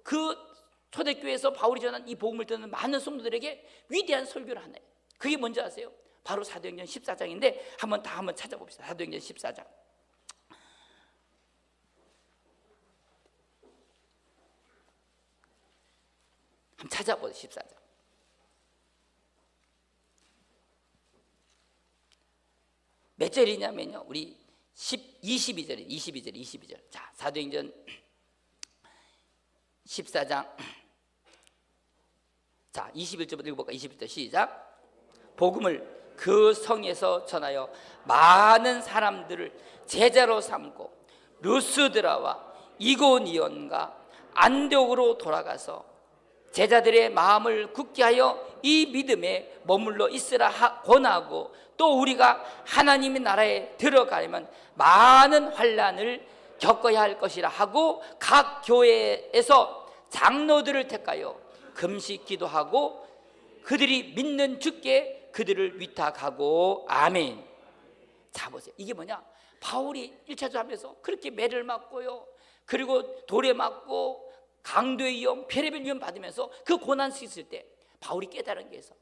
그 초대교회에서 바울이 전한 이 복음을 듣는 많은 성도들에게 위대한 설교를 하네요. 그게 뭔지 아세요? 바로 사도행전 14장인데 한번 찾아봅시다. 사도행전 14장. 한번 찾아보세요. 14장. 몇 절이냐면요, 우리 22절. 자, 사도행전 14장. 자, 21절부터 읽어볼까? 21절 시작. 복음을 그 성에서 전하여 많은 사람들을 제자로 삼고 루스드라와 이고니온과 안디옥으로 돌아가서 제자들의 마음을 굳게 하여 이 믿음에 머물러 있으라 권하고, 또 우리가 하나님의 나라에 들어가려면 많은 환난을 겪어야 할 것이라 하고 각 교회에서 장로들을 택하여 금식 기도하고 그들이 믿는 주께 그들을 위탁하고. 아멘. 자 보세요. 이게 뭐냐? 바울이 1차 전하면서 그렇게 매를 맞고요, 그리고 돌에 맞고 강도의 위험, 별의별 위험 받으면서 그 고난 있을 때 바울이 깨달은 게 있어.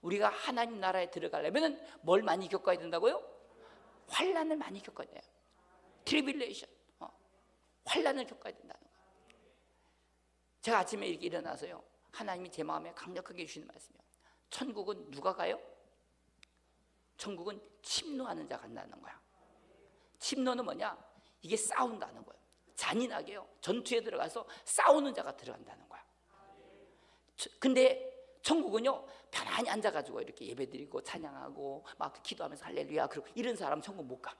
우리가 하나님 나라에 들어가려면 뭘 많이 겪어야 된다고요? 환난을 많이 겪어야 돼요. 트리빌레이션, 환난을 겪어야 된다는 거예요. 제가 아침에 이렇게 일어나서요, 하나님이 제 마음에 강력하게 주시는 말씀이에요. 천국은 누가 가요? 천국은 침노하는 자가 간다는 거야. 침노는 뭐냐? 이게 싸운다는 거예요. 잔인하게요, 전투에 들어가서 싸우는 자가 들어간다는 거야. 근데 천국은요, 편안히 앉아가지고 이렇게 예배드리고 찬양하고 막 기도하면서 할렐루야 그러고 이런 사람 천국 못 가.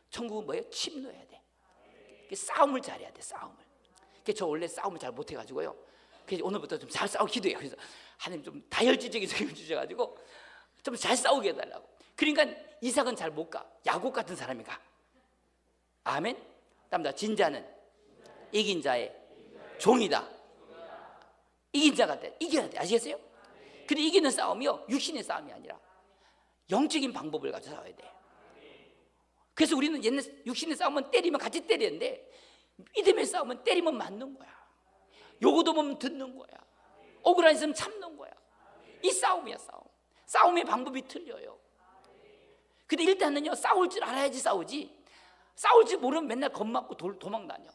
천국은 뭐예요? 침노해야 돼. 싸움을 잘해야 돼. 싸움을. 저 원래 싸움을 잘 못해가지고요, 그래서 오늘부터 좀 잘 싸우고 기도해요. 그래서 하나님 좀 다혈질적인 성격을 주셔가지고 좀 잘 싸우게 해달라고. 그러니까 이삭은 잘 못 가. 야곱 같은 사람이 가. 아멘. 다음다 진자는 이긴 자의 종이다. 이긴 자가 돼. 이겨야 돼. 아시겠어요? 근데 이기는 싸움이요, 육신의 싸움이 아니라 영적인 방법을 가지고 싸워야 돼. 그래서 우리는 옛날 육신의 싸움은 때리면 같이 때리는데, 믿음의 싸움은 때리면 맞는 거야. 요거도 보면 듣는 거야. 억울한 있으면 참는 거야. 이 싸움이야, 싸움. 싸움의 방법이 틀려요. 근데 일단은요, 싸울 줄 알아야지 싸우지. 싸울 줄 모르면 맨날 겁먹고 도망 다녀.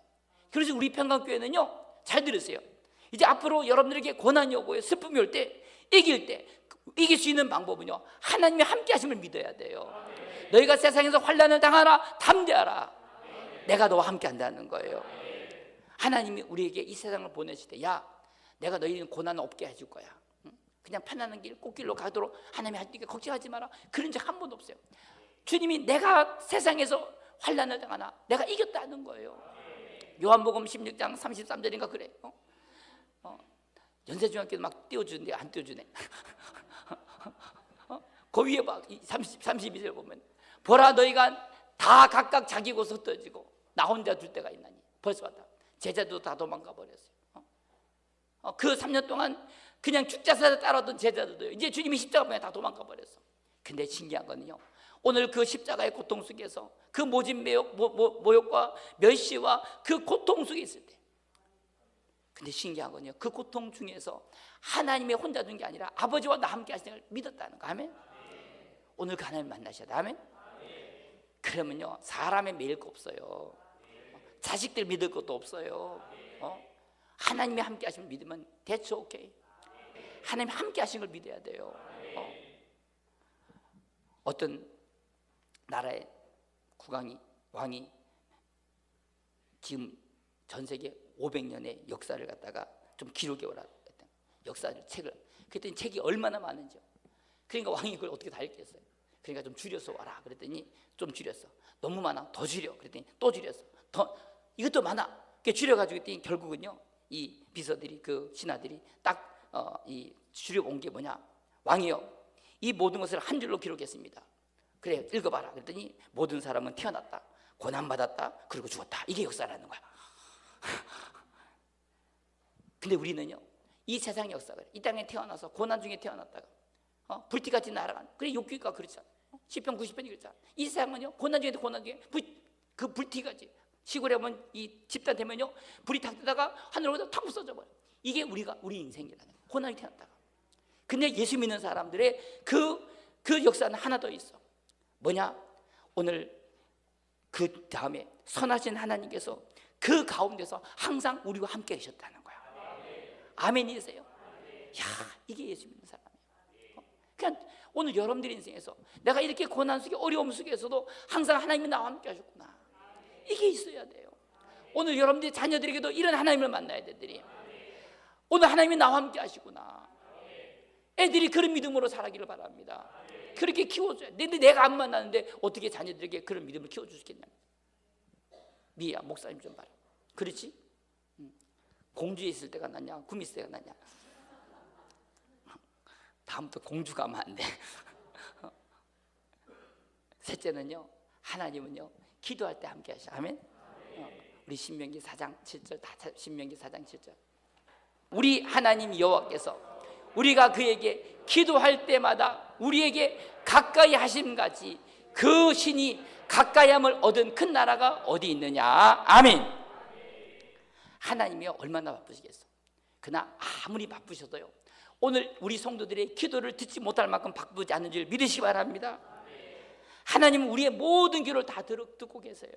그래서 우리 평강교회는요, 잘 들으세요. 이제 앞으로 여러분들에게 고난이 오고요, 슬픔이 올 때, 이길 수 있는 방법은요, 하나님의 함께 하심을 믿어야 돼요. 너희가 세상에서 환난을 당하나 담대하라. 내가 너와 함께 한다는 거예요. 하나님이 우리에게 이 세상을 보내실 때, 야, 내가 너희는 고난을 없게 해줄 거야. 그냥 편안한 길, 꽃길로 가도록 하나님이 할 테니까 걱정하지 마라. 그런 적 한 번도 없어요. 주님이 내가 세상에서 환난을 당하나 내가 이겼다는 거예요. 요한복음 16장 33절인가 그래. 연세중학교도 막 띄워주는데 안 띄워주네. 그 위에 막 32절 보면, 보라 너희가 다 각각 자기 곳으로 흩어지고 나 혼자 둘 때가 있나니. 벌써 왔다. 제자도 다 도망가 버렸어요. 그 3년 동안 그냥 죽자사자 따라왔던 제자들도 이제 주님이 십자가 보면 다 도망가 버렸어. 근데 신기한 거는요, 오늘 그 십자가의 고통 속에서 그 모진 모욕과 멸시와 그 고통 속에 있을 때, 근데 신기한 건요, 그 고통 중에서 하나님의 혼자 둔 게 아니라 아버지와 나 함께 하시는 걸 믿었다는 거. 아멘. 오늘 그 하나님 만나셔야 돼. 아멘. 그러면요, 사람의 믿을 거 없어요. 자식들 믿을 것도 없어요. 하나님이 함께 하시는 믿으면 that's okay. 하나님 함께 하시는 걸 믿어야 돼요. 어떤 나라의 국왕이, 왕이 지금 전 세계 500년의 역사를 갖다가 좀 기록해 오라 했던 역사를 책을, 그랬더니 책이 얼마나 많은지요. 그러니까 왕이 그걸 어떻게 다 읽겠어요. 그러니까 좀 줄여서 와라 그랬더니 좀 줄였어. 너무 많아, 더 줄여 그랬더니 또 줄였어. 더 이것도 많아. 그게 줄여가지고 했더니 결국은요, 이 비서들이, 그 신하들이 딱 이 줄여 온 게 뭐냐, 왕이요, 이 모든 것을 한 줄로 기록했습니다. 그래, 읽어봐라 그랬더니 모든 사람은 태어났다, 고난받았다, 그리고 죽었다. 이게 역사라는 거야. 근데 우리는요, 이 세상 역사가 이 땅에 태어나서 고난 중에 태어났다가 불티같이 날아가는, 그래 욥기가 그렇잖아. 시편 90편이 그렇잖아. 이 세상은요, 고난 중에 고난 중에 그 불티같이, 시골에 오면 이 집단 되면요, 불이 탁 뜨다가 하늘로부터 탁 부서져 버려. 이게 우리 인생이라는 거야. 고난이 태어났다가. 근데 예수 믿는 사람들의 그 역사는 하나 더 있어. 뭐냐? 오늘 그 다음에 선하신 하나님께서 그 가운데서 항상 우리와 함께 계셨다는 거야. 아멘이세요? 야, 이게 예수 믿는 사람이에요. 그냥 오늘 여러분들 인생에서 내가 이렇게 고난 속에, 어려움 속에서도 항상 하나님이 나와 함께 하셨구나, 이게 있어야 돼요. 오늘 여러분들의 자녀들에게도 이런 하나님을 만나야 되더니, 오늘 하나님이 나와 함께 하시구나. 애들이 그런 믿음으로 살아기를 바랍니다. 그렇게 키워줘야 돼. 근데 내가 안 만나는데 어떻게 자녀들에게 그런 믿음을 키워줄 수 있겠냐. 미야, 목사님 좀 봐라. 그렇지? 공주에 있을 때가 낫냐, 구미 있을 때가 낫냐. 다음부터 공주 가면 안 돼. 셋째는요, 하나님은요, 기도할 때 함께 하셔. 아멘. 우리 신명기 4장 7절, 신명기 4장 7절. 우리 하나님 여호와께서 우리가 그에게 기도할 때마다 우리에게 가까이 하심같이 그 신이 가까이함을 얻은 큰 나라가 어디 있느냐. 아멘. 하나님이요, 얼마나 바쁘시겠어. 그러나 아무리 바쁘셔도요, 오늘 우리 성도들의 기도를 듣지 못할 만큼 바쁘지 않은 줄 믿으시기 바랍니다. 하나님은 우리의 모든 기도를 다 듣고 계세요.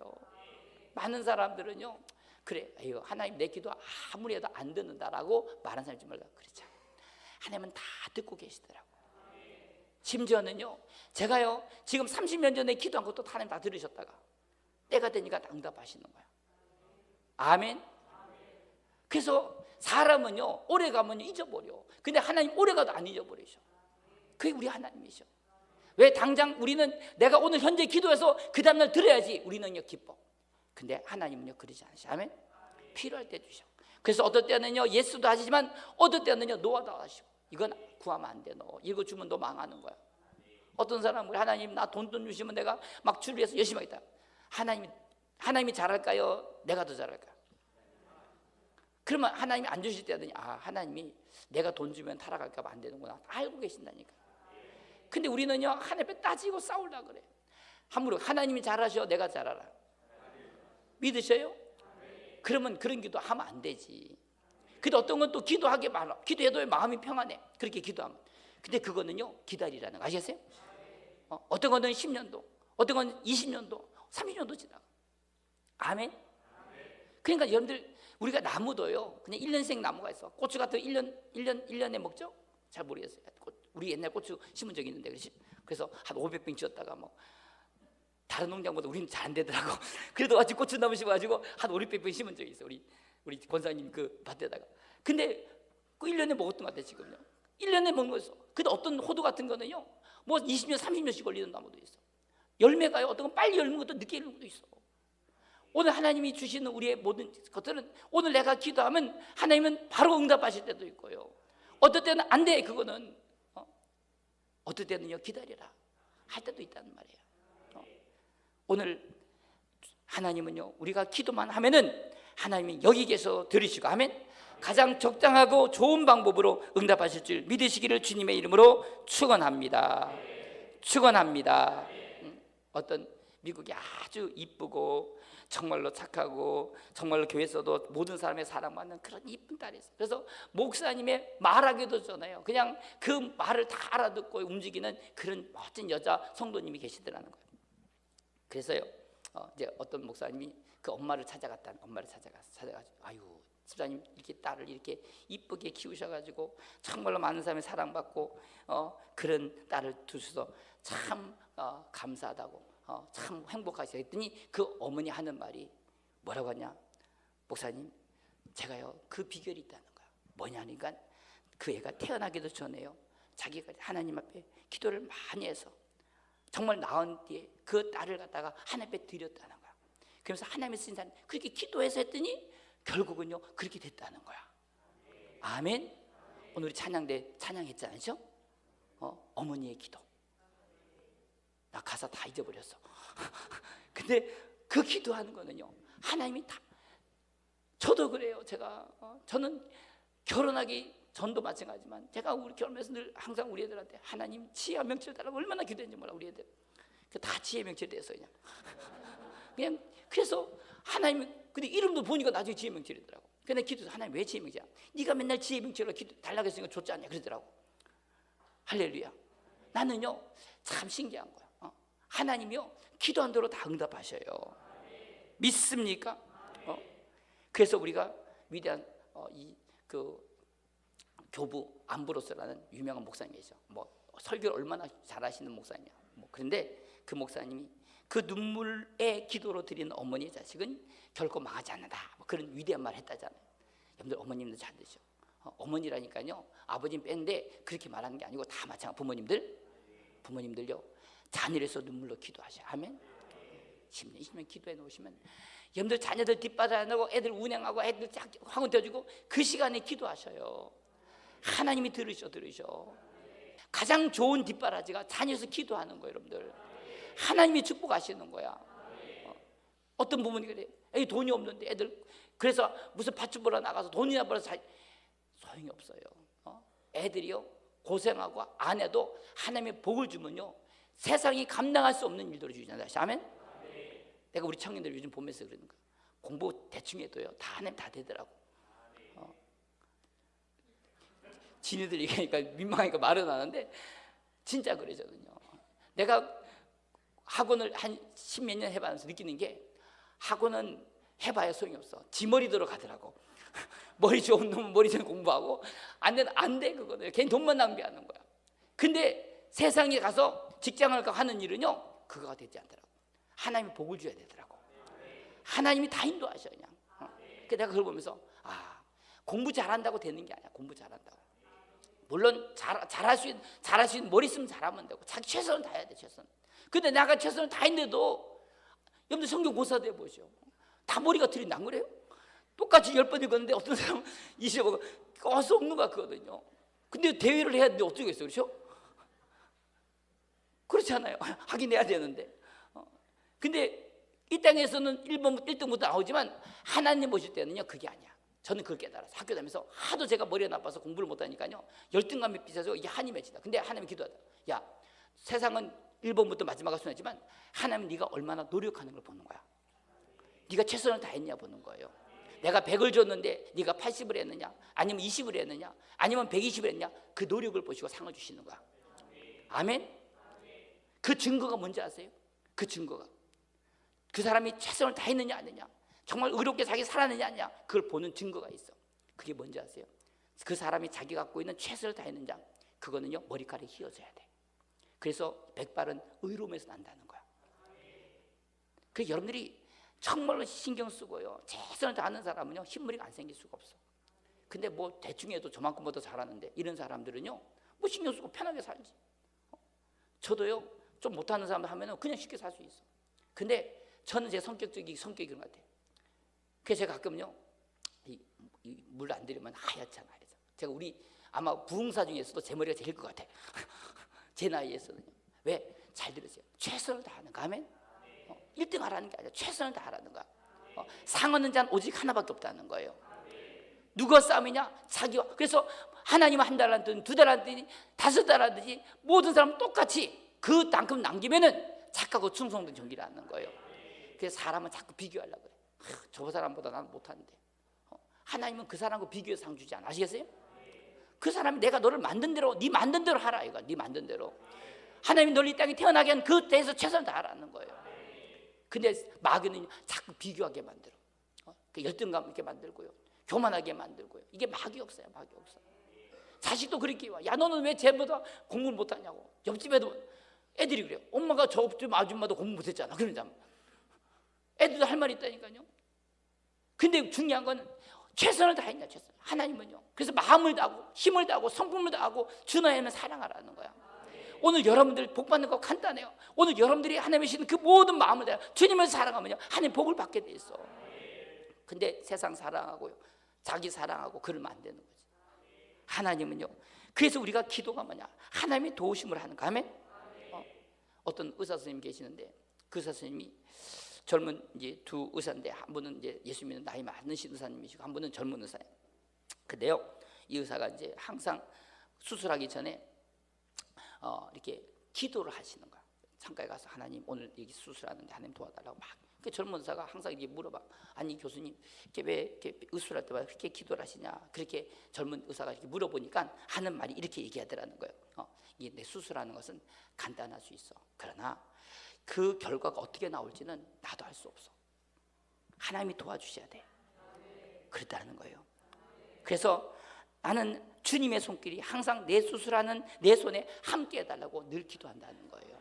많은 사람들은요, 그래, 에휴, 하나님 내 기도 아무리 해도 안 듣는다라고 말하는 사람이 좀 말라. 그렇죠. 하나님은 다 듣고 계시더라고. 심지어는요, 제가요 지금 30년 전에 기도한 것도 하나님 다 들으셨다가 때가 되니까 응답하시는 거야. 아멘. 그래서 사람은요, 오래 가면 잊어버려. 근데 하나님 오래 가도 안 잊어버리셔. 그게 우리 하나님이셔. 왜? 당장 우리는 내가 오늘 현재 기도해서 그 다음날 들어야지 우리는요 기뻐. 근데 하나님은요 그러지 않으셔. 아멘. 필요할 때 주셔. 그래서 어떨 때는요 예수도 하시지만 어떨 때는요 노아도 하시고, 이건 구하면 안 돼. 너 이거 주면 너 망하는 거야. 어떤 사람은 하나님 나 돈 주시면 내가 막 주를 위해서 열심히 하겠다. 하나님이 잘할까요? 내가 더 잘할까요? 그러면 하나님이 안 주실 때더니 하나님이 내가 돈 주면 타락할까 봐 안 되는구나 알고 계신다니까. 근데 우리는요 하나님 앞에 따지고 싸우려고 그래. 함부로 하나님이 잘하셔, 내가 잘하라. 믿으셔요? 그러면 그런 기도 하면 안 되지. 근데 어떤 건 또 기도하게 말아. 기도해도 마음이 평안해. 그렇게 기도하면. 근데 그거는요 기다리라는 거 아시겠어요? 어떤 거는 10년도, 어떤 건 20년도, 30년도 지나가. 아멘. 그러니까 여러분들, 우리가 나무도요 그냥 1년생 나무가 있어. 고추 같은 거 1년에 먹죠? 잘 모르겠어요. 우리 옛날 고추 심은 적이 있는데, 그래서 한 500평 지었다가 뭐 다른 농장보다 우리는 잘 안 되더라고. 그래도 아직 고추 나무 심어가지고 한 5, 600평 심은 적이 있어. 우리 권사님 그 밭에다가. 근데 그 1년에 먹었던 것 같아 지금요. 1년에 먹는 거 있어. 근데 어떤 호두 같은 거는요 뭐 20년, 30년씩 걸리는 나무도 있어. 열매가요 어떤 건 빨리 열는 것도 늦게 열는 것도 있어. 오늘 하나님이 주시는 우리의 모든 것들은 오늘 내가 기도하면 하나님은 바로 응답하실 때도 있고요. 어떨 때는 안 돼. 그거는 어떨 때는요 기다려라 할 때도 있다는 말이에요. 오늘 하나님은요 우리가 기도만 하면은 하나님이 여기 계셔 들으시고, 아멘. 가장 적당하고 좋은 방법으로 응답하실 줄 믿으시기를 주님의 이름으로 축원합니다. 축원합니다. 어떤 미국이 아주 이쁘고 정말로 착하고 정말로 교회에서도 모든 사람의 사랑받는 그런 이쁜 딸이 있어요. 그래서 목사님의 말하기도 전에요, 그냥 그 말을 다 알아듣고 움직이는 그런 멋진 여자 성도님이 계시더라는 거예요. 그래서요, 이제 어떤 목사님이 그 엄마를 찾아가지고, 아유, 집사님 이렇게 딸을 이렇게 이쁘게 키우셔가지고 정말로 많은 사람의 사랑받고 그런 딸을 두셔서 참 감사하다고, 참 행복하시다 했더니 그 어머니 하는 말이 뭐라고 하냐, 목사님 제가요 그 비결이 있다는 거야. 뭐냐니까 그 애가 태어나기도 전에요, 자기가 하나님 앞에 기도를 많이 해서 정말 낳은 뒤에 그 딸을 갖다가 하나님 앞에 드렸다는 거야. 그래서 하나님의 쓰신 사람 그렇게 기도해서 했더니 결국은요 그렇게 됐다는 거야. 아멘. 오늘 우리 찬양대 찬양했잖아요, 그렇죠? 어머니의 기도. 나 가사 다 잊어버렸어. 근데 그 기도하는 거는요 하나님이 다, 저도 그래요. 제가 저는 결혼하기 전도 마찬가지지만 제가 우리 결혼해서 늘 항상 우리 애들한테 하나님 지혜와 명철 달라고 얼마나 기도했는지 몰라. 우리 애들 다 지혜 명철이 됐어. 그냥 그래서 하나님, 근데 이름도 보니까 나중에 지혜 명철이더라고. 근데 기도해서 하나님 왜 지혜 명철이야? 네가 맨날 지혜 명철로 기도 달라고 했으니까 줬지 않냐 그러더라고. 할렐루야. 나는요 참 신기한 거야. 하나님이요 기도한 대로 다 응답하셔요. 믿습니까? 그래서 우리가 위대한 그 교부 암브로스라는 유명한 목사님이죠. 뭐 설교를 얼마나 잘하시는 목사님이야. 그런데 그 목사님이 그 눈물의 기도로 드리는 어머니의 자식은 결코 망하지 않는다, 그런 위대한 말을 했다잖아요. 여러분들 어머님도 잘 드셔. 어머니라니까요 아버님 뺀데 그렇게 말하는 게 아니고 다 마찬가지. 부모님들요 자녀에서 눈물로 기도하셔. 아멘. 10년 20년 기도해 놓으시면 여러분들 자녀들 뒷바라지 안 하고 애들 운행하고 애들 학원 떼어주고 그 시간에 기도하셔요. 하나님이 들으셔. 가장 좋은 뒷바라지가 자녀에서 기도하는 거예요. 여러분들 하나님이 축복하시는 거야. 어떤 부모님 그래, 애기 돈이 없는데 애들 그래서 무슨 밭을 보러 나가서 돈이나 벌어서 소용이 없어요. 애들이요 고생하고 안 해도 하나님의 복을 주면요 세상이 감당할 수 없는 일들을 주잖아요. 아멘. 내가 우리 청년들 요즘 보면서 그러는 거야. 공부 대충 해도요 다 하나님 다 되더라고. 지네들 얘기하니까 민망하니까 말은 안 하는데 진짜 그래. 저는요 내가 학원을 한 10몇 년 해봐서 느끼는 게 학원은 해봐야 소용이 없어. 지 머리대로 가더라고. 머리 좋은 놈은 머리 좋은 공부하고 안 되는 안 돼. 그거는 괜히 돈만 낭비하는 거야. 근데 세상에 가서 직장을 하는 일은요 그거가 되지 않더라고. 하나님이 복을 줘야 되더라고. 하나님이 다 인도하셔 그냥. 그래서 내가 그걸 보면서 공부 잘한다고 되는 게 아니야. 공부 잘한다고 물론 잘할 수 있는 머리 쓰면 잘하면 되고 자기 최선을 다해야 돼. 최선. 근데 내가 최선을 다했는데도 여러분들 성경 고사돼 보시오. 다 머리가 틀린다 안 그래요? 똑같이 10번 읽었는데 어떤 사람은 20번 어서 없는 것 같거든요. 근데 대회를 해야 되는데 어쩌겠어요, 그렇죠? 그렇잖아요. 하긴 해야 되는데. 근데 이 땅에서는 1등부터 나오지만 하나님 보실 때는요 그게 아니야. 저는 그걸 깨달았어요. 학교 다니면서 하도 제가 머리가 나빠서 공부를 못하니까요 열등감이 빚어서 이게 한이 맺히다. 근데 하나님 기도하다. 야, 세상은 1번부터 마지막을 순하지만 하나님은 네가 얼마나 노력하는 걸 보는 거야. 네가 최선을 다했냐 보는 거예요. 내가 100을 줬는데 네가 80을 했느냐, 아니면 20을 했느냐, 아니면 120을 했느냐, 그 노력을 보시고 상을 주시는 거야. 아멘. 그 증거가 뭔지 아세요? 그 증거가 그 사람이 최선을 다했느냐 안 했느냐, 정말 의롭게 자기 살았느냐 아니냐, 그걸 보는 증거가 있어. 그게 뭔지 아세요? 그 사람이 자기 갖고 있는 최선을 다했느냐, 그거는요 머리카락이 휘어져야 돼. 그래서 백발은 의로움에서 난다는 거야. 그래서 여러분들이 정말로 신경 쓰고요 최선을 다하는 사람은요 흰머리가 안 생길 수가 없어. 근데 뭐 대충 해도 저만큼보다 잘하는데 이런 사람들은요 뭐 신경 쓰고 편하게 살지. 저도요 좀 못하는 사람 하면은 그냥 쉽게 살 수 있어. 근데 저는 제 성격이 그런 것 같아요. 그래서 제가 가끔요 물 안 들이면 하얗잖아. 그래서 제가 우리 아마 부흥사 중에서도 제 머리가 제일 것 같아. 제 나이에서는요. 왜? 잘 들으세요. 최선을 다하는 거. 아멘. 1등 하라는 게 아니라 최선을 다하라는 거야. 상하는 자는 오직 하나밖에 없다는 거예요. 누가 싸움이냐? 자기와. 그래서 하나님은 한 달란트든 두 달란트든 5달란트든 모든 사람은 똑같이 그 만큼 남기면은 착하고 충성된 정기라는 거예요. 그래서 사람은 자꾸 비교하려고 그래. 저 사람보다 나는 못하는데. 하나님은 그 사람과 비교해서 상 주지 않아. 아시겠어요? 그 사람이 내가 너를 만든 대로, 네 만든 대로 하라 이거. 네 만든 대로. 하나님이 너를 이 땅에 태어나게 한 그 때에서 최선을 다하라는 거예요. 근데 마귀는 자꾸 비교하게 만들어. 그 열등감 있게 만들고요. 교만하게 만들고요. 이게 마귀 역사야, 마귀 역사. 자식도 그렇게 와. 야, 너는 왜 쟤보다 공부를 못하냐고. 옆집에도 애들이 그래요. 엄마가 저 옆집 아줌마도 공부 못했잖아. 그러잖아. 애들도 할 말이 있다니까요. 근데 중요한 건 최선을 다했냐, 최선. 하나님은요. 그래서 마음을 다하고 힘을 다하고 성품을 다하고 주는 하나님을 사랑하라는 거야. 오늘 여러분들 복 받는 거 간단해요. 오늘 여러분들이 하나님의 주신 그 모든 마음을 다해 주님을 사랑하면요, 하나님 복을 받게 돼 있어. 근데 세상 사랑하고요, 자기 사랑하고 그러면 안 되는 거지. 하나님은요. 그래서 우리가 기도가 뭐냐? 하나님의 도우심을 하는 거. 아멘. 어떤 의사 선생님 계시는데 그 의사 선생님이 젊은 이제 두 의사인데 한 분은 이제 예수 믿는 나이 많으신 의사님이시고 한 분은 젊은 의사예요. 근데요, 이 의사가 이제 항상 수술하기 전에 이렇게 기도를 하시는 거야. 창가에 가서 하나님 오늘 여기 수술하는데 하나님 도와달라고 막. 그 젊은 의사가 항상 이렇게 물어봐. 아니 교수님, 이렇게 왜 이렇게 수술할 때마다 그렇게 기도를 하시냐? 그렇게 젊은 의사가 이렇게 물어보니까 하는 말이 이렇게 얘기하더라는 거예요. 이게 내 수술하는 것은 간단할 수 있어. 그러나 그 결과가 어떻게 나올지는 나도 알 수 없어. 하나님이 도와주셔야 돼. 그랬다는 거예요. 그래서 나는 주님의 손길이 항상 내 수술하는 내 손에 함께 해달라고 늘 기도한다는 거예요.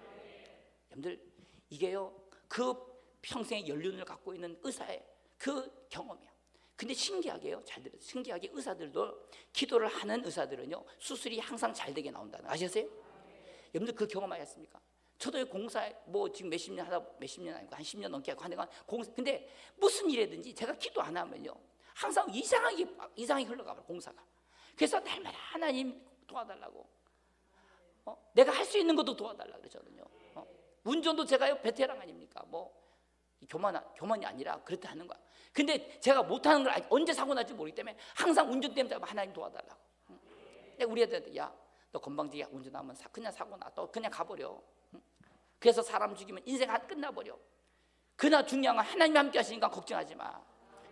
여러분들, 이게요, 그 평생의 연륜을 갖고 있는 의사의 그 경험이야. 근데 신기하게요, 잘 들으세요. 신기하게 의사들도, 기도를 하는 의사들은요, 수술이 항상 잘 되게 나온다는 거 아셨어요? 여러분들 그 경험하셨습니까? 저도 공사에 뭐 지금 몇십 년 하다, 몇십 년 아니고 한 10년 넘게 하고 하니까 공사, 근데 무슨 일이든지 제가 기도 안 하면요, 항상 이상하게 흘러가 버려, 공사가. 그래서 날마다 하나님 도와달라고, 내가 할 수 있는 것도 도와달라고 그래요, 저는요. 운전도 제가요, 베테랑 아닙니까? 뭐 교만이 아니라 그렇다 하는 거야. 근데 제가 못하는 걸 언제 사고 날지 모르기 때문에 항상 운전 때문에 하나님 도와달라고. 내가 우리 애들한테, 야, 너 건방지게 운전하면 그냥 사고 나, 너 그냥 가버려. 그래서 사람 죽이면 인생 끝나버려. 그러나 중요한 건 하나님이 함께 하시니까 걱정하지 마.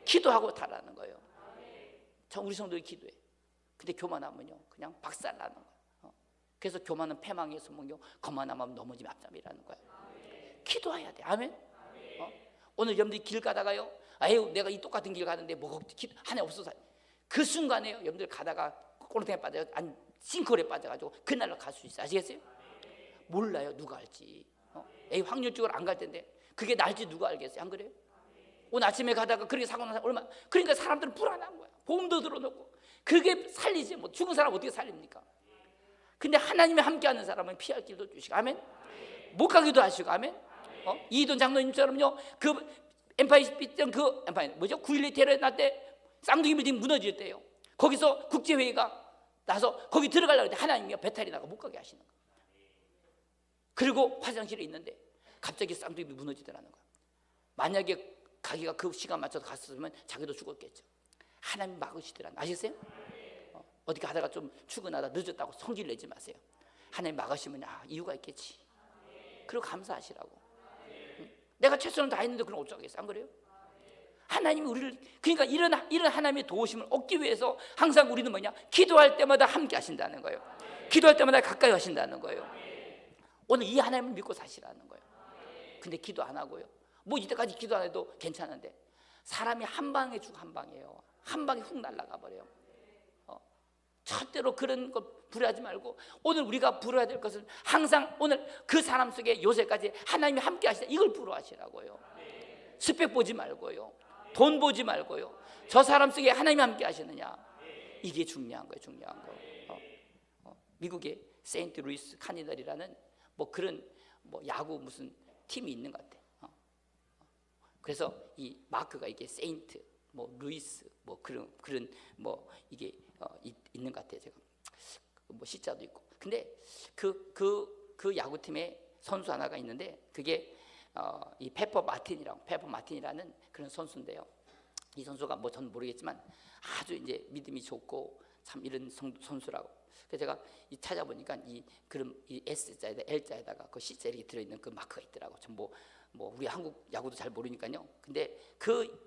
기도하고 달라는 거예요. 참 우리 성도들이 기도해. 근데 교만하면요, 그냥 박살나는 거예요. 그래서 교만은 패망의 소문이요, 거만하면 넘어짐 앞잡이라는 거예요. 기도해야 돼. 아멘. 오늘 여러분들이 길 가다가요, 아유 내가 이 똑같은 길 가는데 뭐 하나 없어서, 그 순간에요, 여러분들 가다가 꼴통에 빠져, 아니 싱크홀에 빠져가지고 그날로 갈 수 있어. 아시겠어요? 몰라요, 누가 알지. 에이, 확률적으로 안 갈 텐데 그게 날지 누가 알겠어요? 안 그래요? 오늘 아침에 가다가 그렇게 사고 나서 얼마, 그러니까 사람들은 불안한 거야. 보험도 들어놓고. 그게 살리지, 뭐 죽은 사람 어떻게 살립니까? 근데 하나님이 함께하는 사람은 피할 길도 주시고, 아멘. 못 가기도 하시고, 아멘. 이돈 장로님처럼요, 그 엠파이 삐던 그 엠파이 뭐죠? 9.12 테러 날 때 쌍둥이 빌딩 무너질 때요, 거기서 국제회의가 나서 거기 들어가려고 했는데 하나님이요, 배탈이 나고 못 가게 하시는 거예요. 그리고 화장실에 있는데 갑자기 쌍둥이 무너지더라는 거예요. 만약에 가기가 그 시간 맞춰서 갔으면 자기도 죽었겠죠. 하나님 막으시더라는 거예요. 아시겠어요? 어디 가다가 좀 출근하다 늦었다고 성질 내지 마세요. 하나님 막으시면 이유가 있겠지. 그리고 감사하시라고. 내가 최선을 다했는데 그럼 어쩌겠어요? 안 그래요? 하나님이 우리를, 그러니까 이런 하나님의 도우심을 얻기 위해서 항상 우리는 뭐냐? 기도할 때마다 함께 하신다는 거예요. 기도할 때마다 가까이 하신다는 거예요. 오늘 이 하나님을 믿고 사시라는 거예요. 근데 기도 안 하고요, 뭐 이때까지 기도 안 해도 괜찮은데 사람이 한 방에 죽어, 한 방이에요. 한 방에 훅 날아가 버려요. 절대로 그런 거 부려하지 말고, 오늘 우리가 부려야 될 것은 항상 오늘 그 사람 속에 요새까지 하나님이 함께 하시다, 이걸 부러하시라고요. 스펙 보지 말고요, 돈 보지 말고요, 저 사람 속에 하나님이 함께 하시느냐, 이게 중요한 거예요. 중요한 거. 미국의 세인트 루이스 카니달이라는 뭐 그런 뭐 야구 무슨 팀이 있는 것 같아. 그래서 이 마크가 이게 세인트 뭐 루이스 뭐 그런 뭐 이게 있는 것 같아요. 제가 뭐 시자도 있고. 근데 그 야구팀에 선수 하나가 있는데 그게 이 페퍼 마틴이라는 그런 선수인데요. 이 선수가 뭐 저는 모르겠지만 아주 이제 믿음이 좋고 참 이런 선수라고. 그래서 제가 찾아보니까 이 S자에다 L자에다가 그 C자 이렇게 들어있는 그 마크가 있더라고. 전 뭐 우리 한국 야구도 잘 모르니까요. 근데 그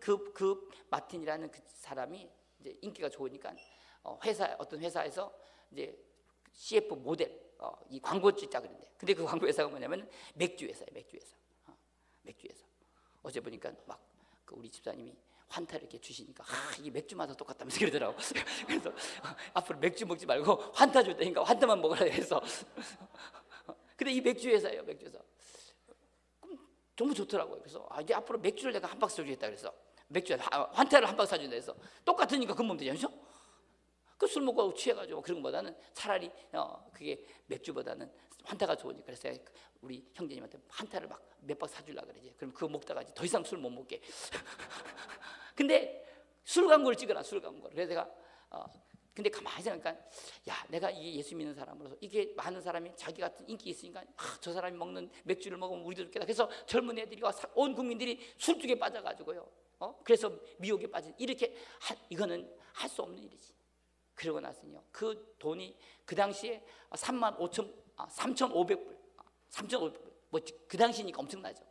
마틴이라는 그 사람이 이제 인기가 좋으니까 어떤 회사에서 이제 CF 모델 이 광고 찍자 그랬는데, 근데 그 광고 회사가 뭐냐면 맥주 회사예요. 맥주 회사. 어제 보니까 막 그 우리 집사님이 환타를 이렇게 주시니까 이 맥주마다 똑같다면서 그러더라고. 그래서 앞으로 맥주 먹지 말고 환타 줄 테니까 환타만 먹으라 해서. 근데 이 맥주 회사예요. 맥주 회사. 너무 좋더라고요. 그래서 이제 앞으로 맥주를 내가 한 박스 사주겠다 그래서 환타를 한 박스 사준다 해서 똑같으니까 그러면 되죠. 그 술 먹고 취해가지고 그런 것보다는 차라리 그게 맥주보다는 환타가 좋으니까. 그래서 우리 형제님한테 환타를 막 몇 박스 사주려고 그러지. 그럼 그거 먹다가 이제 더 이상 술 못 먹게. 근데 술 광고를 찍어라. 술 광고를. 그래서 제가 근데 가만히 생각하니까 내가 이 예수 믿는 사람으로서 이게 많은 사람이 자기 같은 인기 있으니까 저 사람이 먹는 맥주를 먹으면 우리도 좋겠다. 그래서 젊은 애들이 온 국민들이 술죽에 빠져가지고요. 그래서 미혹에 빠진 이렇게 이거는 할 수 없는 일이지. 그러고 나서요. 그 돈이 그 당시에 3,500불. 뭐 그 당시니까 엄청나죠.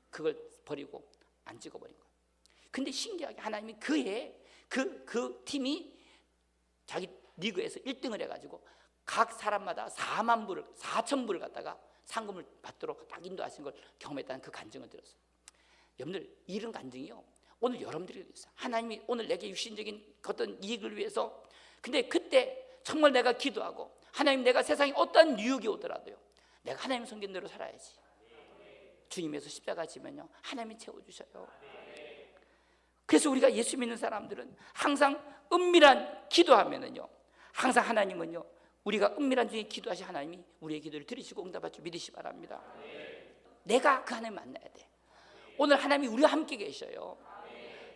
그걸 버리고 안 찍어버린 거예요. 근데 신기하게 하나님이 그해 그 팀이 자기 리그에서 1등을 해가지고 각 사람마다 4,000불을 갖다가 상금을 받도록 딱 인도하신 걸 경험했다는 그 간증을 들었어요. 여러분들 이런 간증이요. 오늘 여러분들이 있어요. 하나님이 오늘 내게 육신적인 어떤 이익을 위해서. 근데 그때 정말 내가 기도하고 하나님 내가 세상에 어떤 유혹이 오더라도요. 내가 하나님 성긴 대로 살아야지. 주님에서 십자가 지면요. 하나님이 채워주셔요. 그래서 우리가 예수 믿는 사람들은 항상 은밀한 기도하면은요. 항상 하나님은요. 우리가 은밀한 중에 기도하시 하나님이 우리의 기도를 들으시고 응답할 줄 믿으시 바랍니다. 내가 그 하나님 만나야 돼. 오늘 하나님이 우리와 함께 계셔요.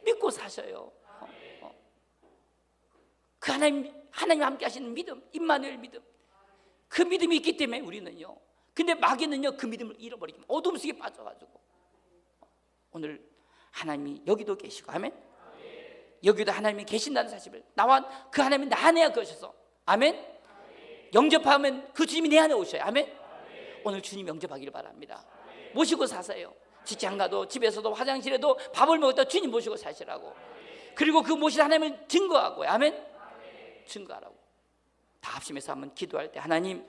믿고 사셔요. 그 하나님 함께 하시는 믿음, 임마누엘 믿음. 그 믿음이 있기 때문에 우리는요. 근데 마귀는요. 그 믿음을 잃어버리면 어둠 속에 빠져가지고 오늘 하나님이 여기도 계시고 아멘. 여기도 하나님이 계신다는 사실을 나와 그 하나님이 나 안에 거셔서 아멘. 영접하면 그 주님이 내 안에 오셔요. 아멘. 오늘 주님 영접하기를 바랍니다. 모시고 사세요. 직장 가도 집에서도 화장실에도 밥을 먹을 때 주님 모시고 사시라고. 그리고 그 모신 하나님을 증거하고요. 아멘. 증거하라고. 다 합심해서 한번 기도할 때 하나님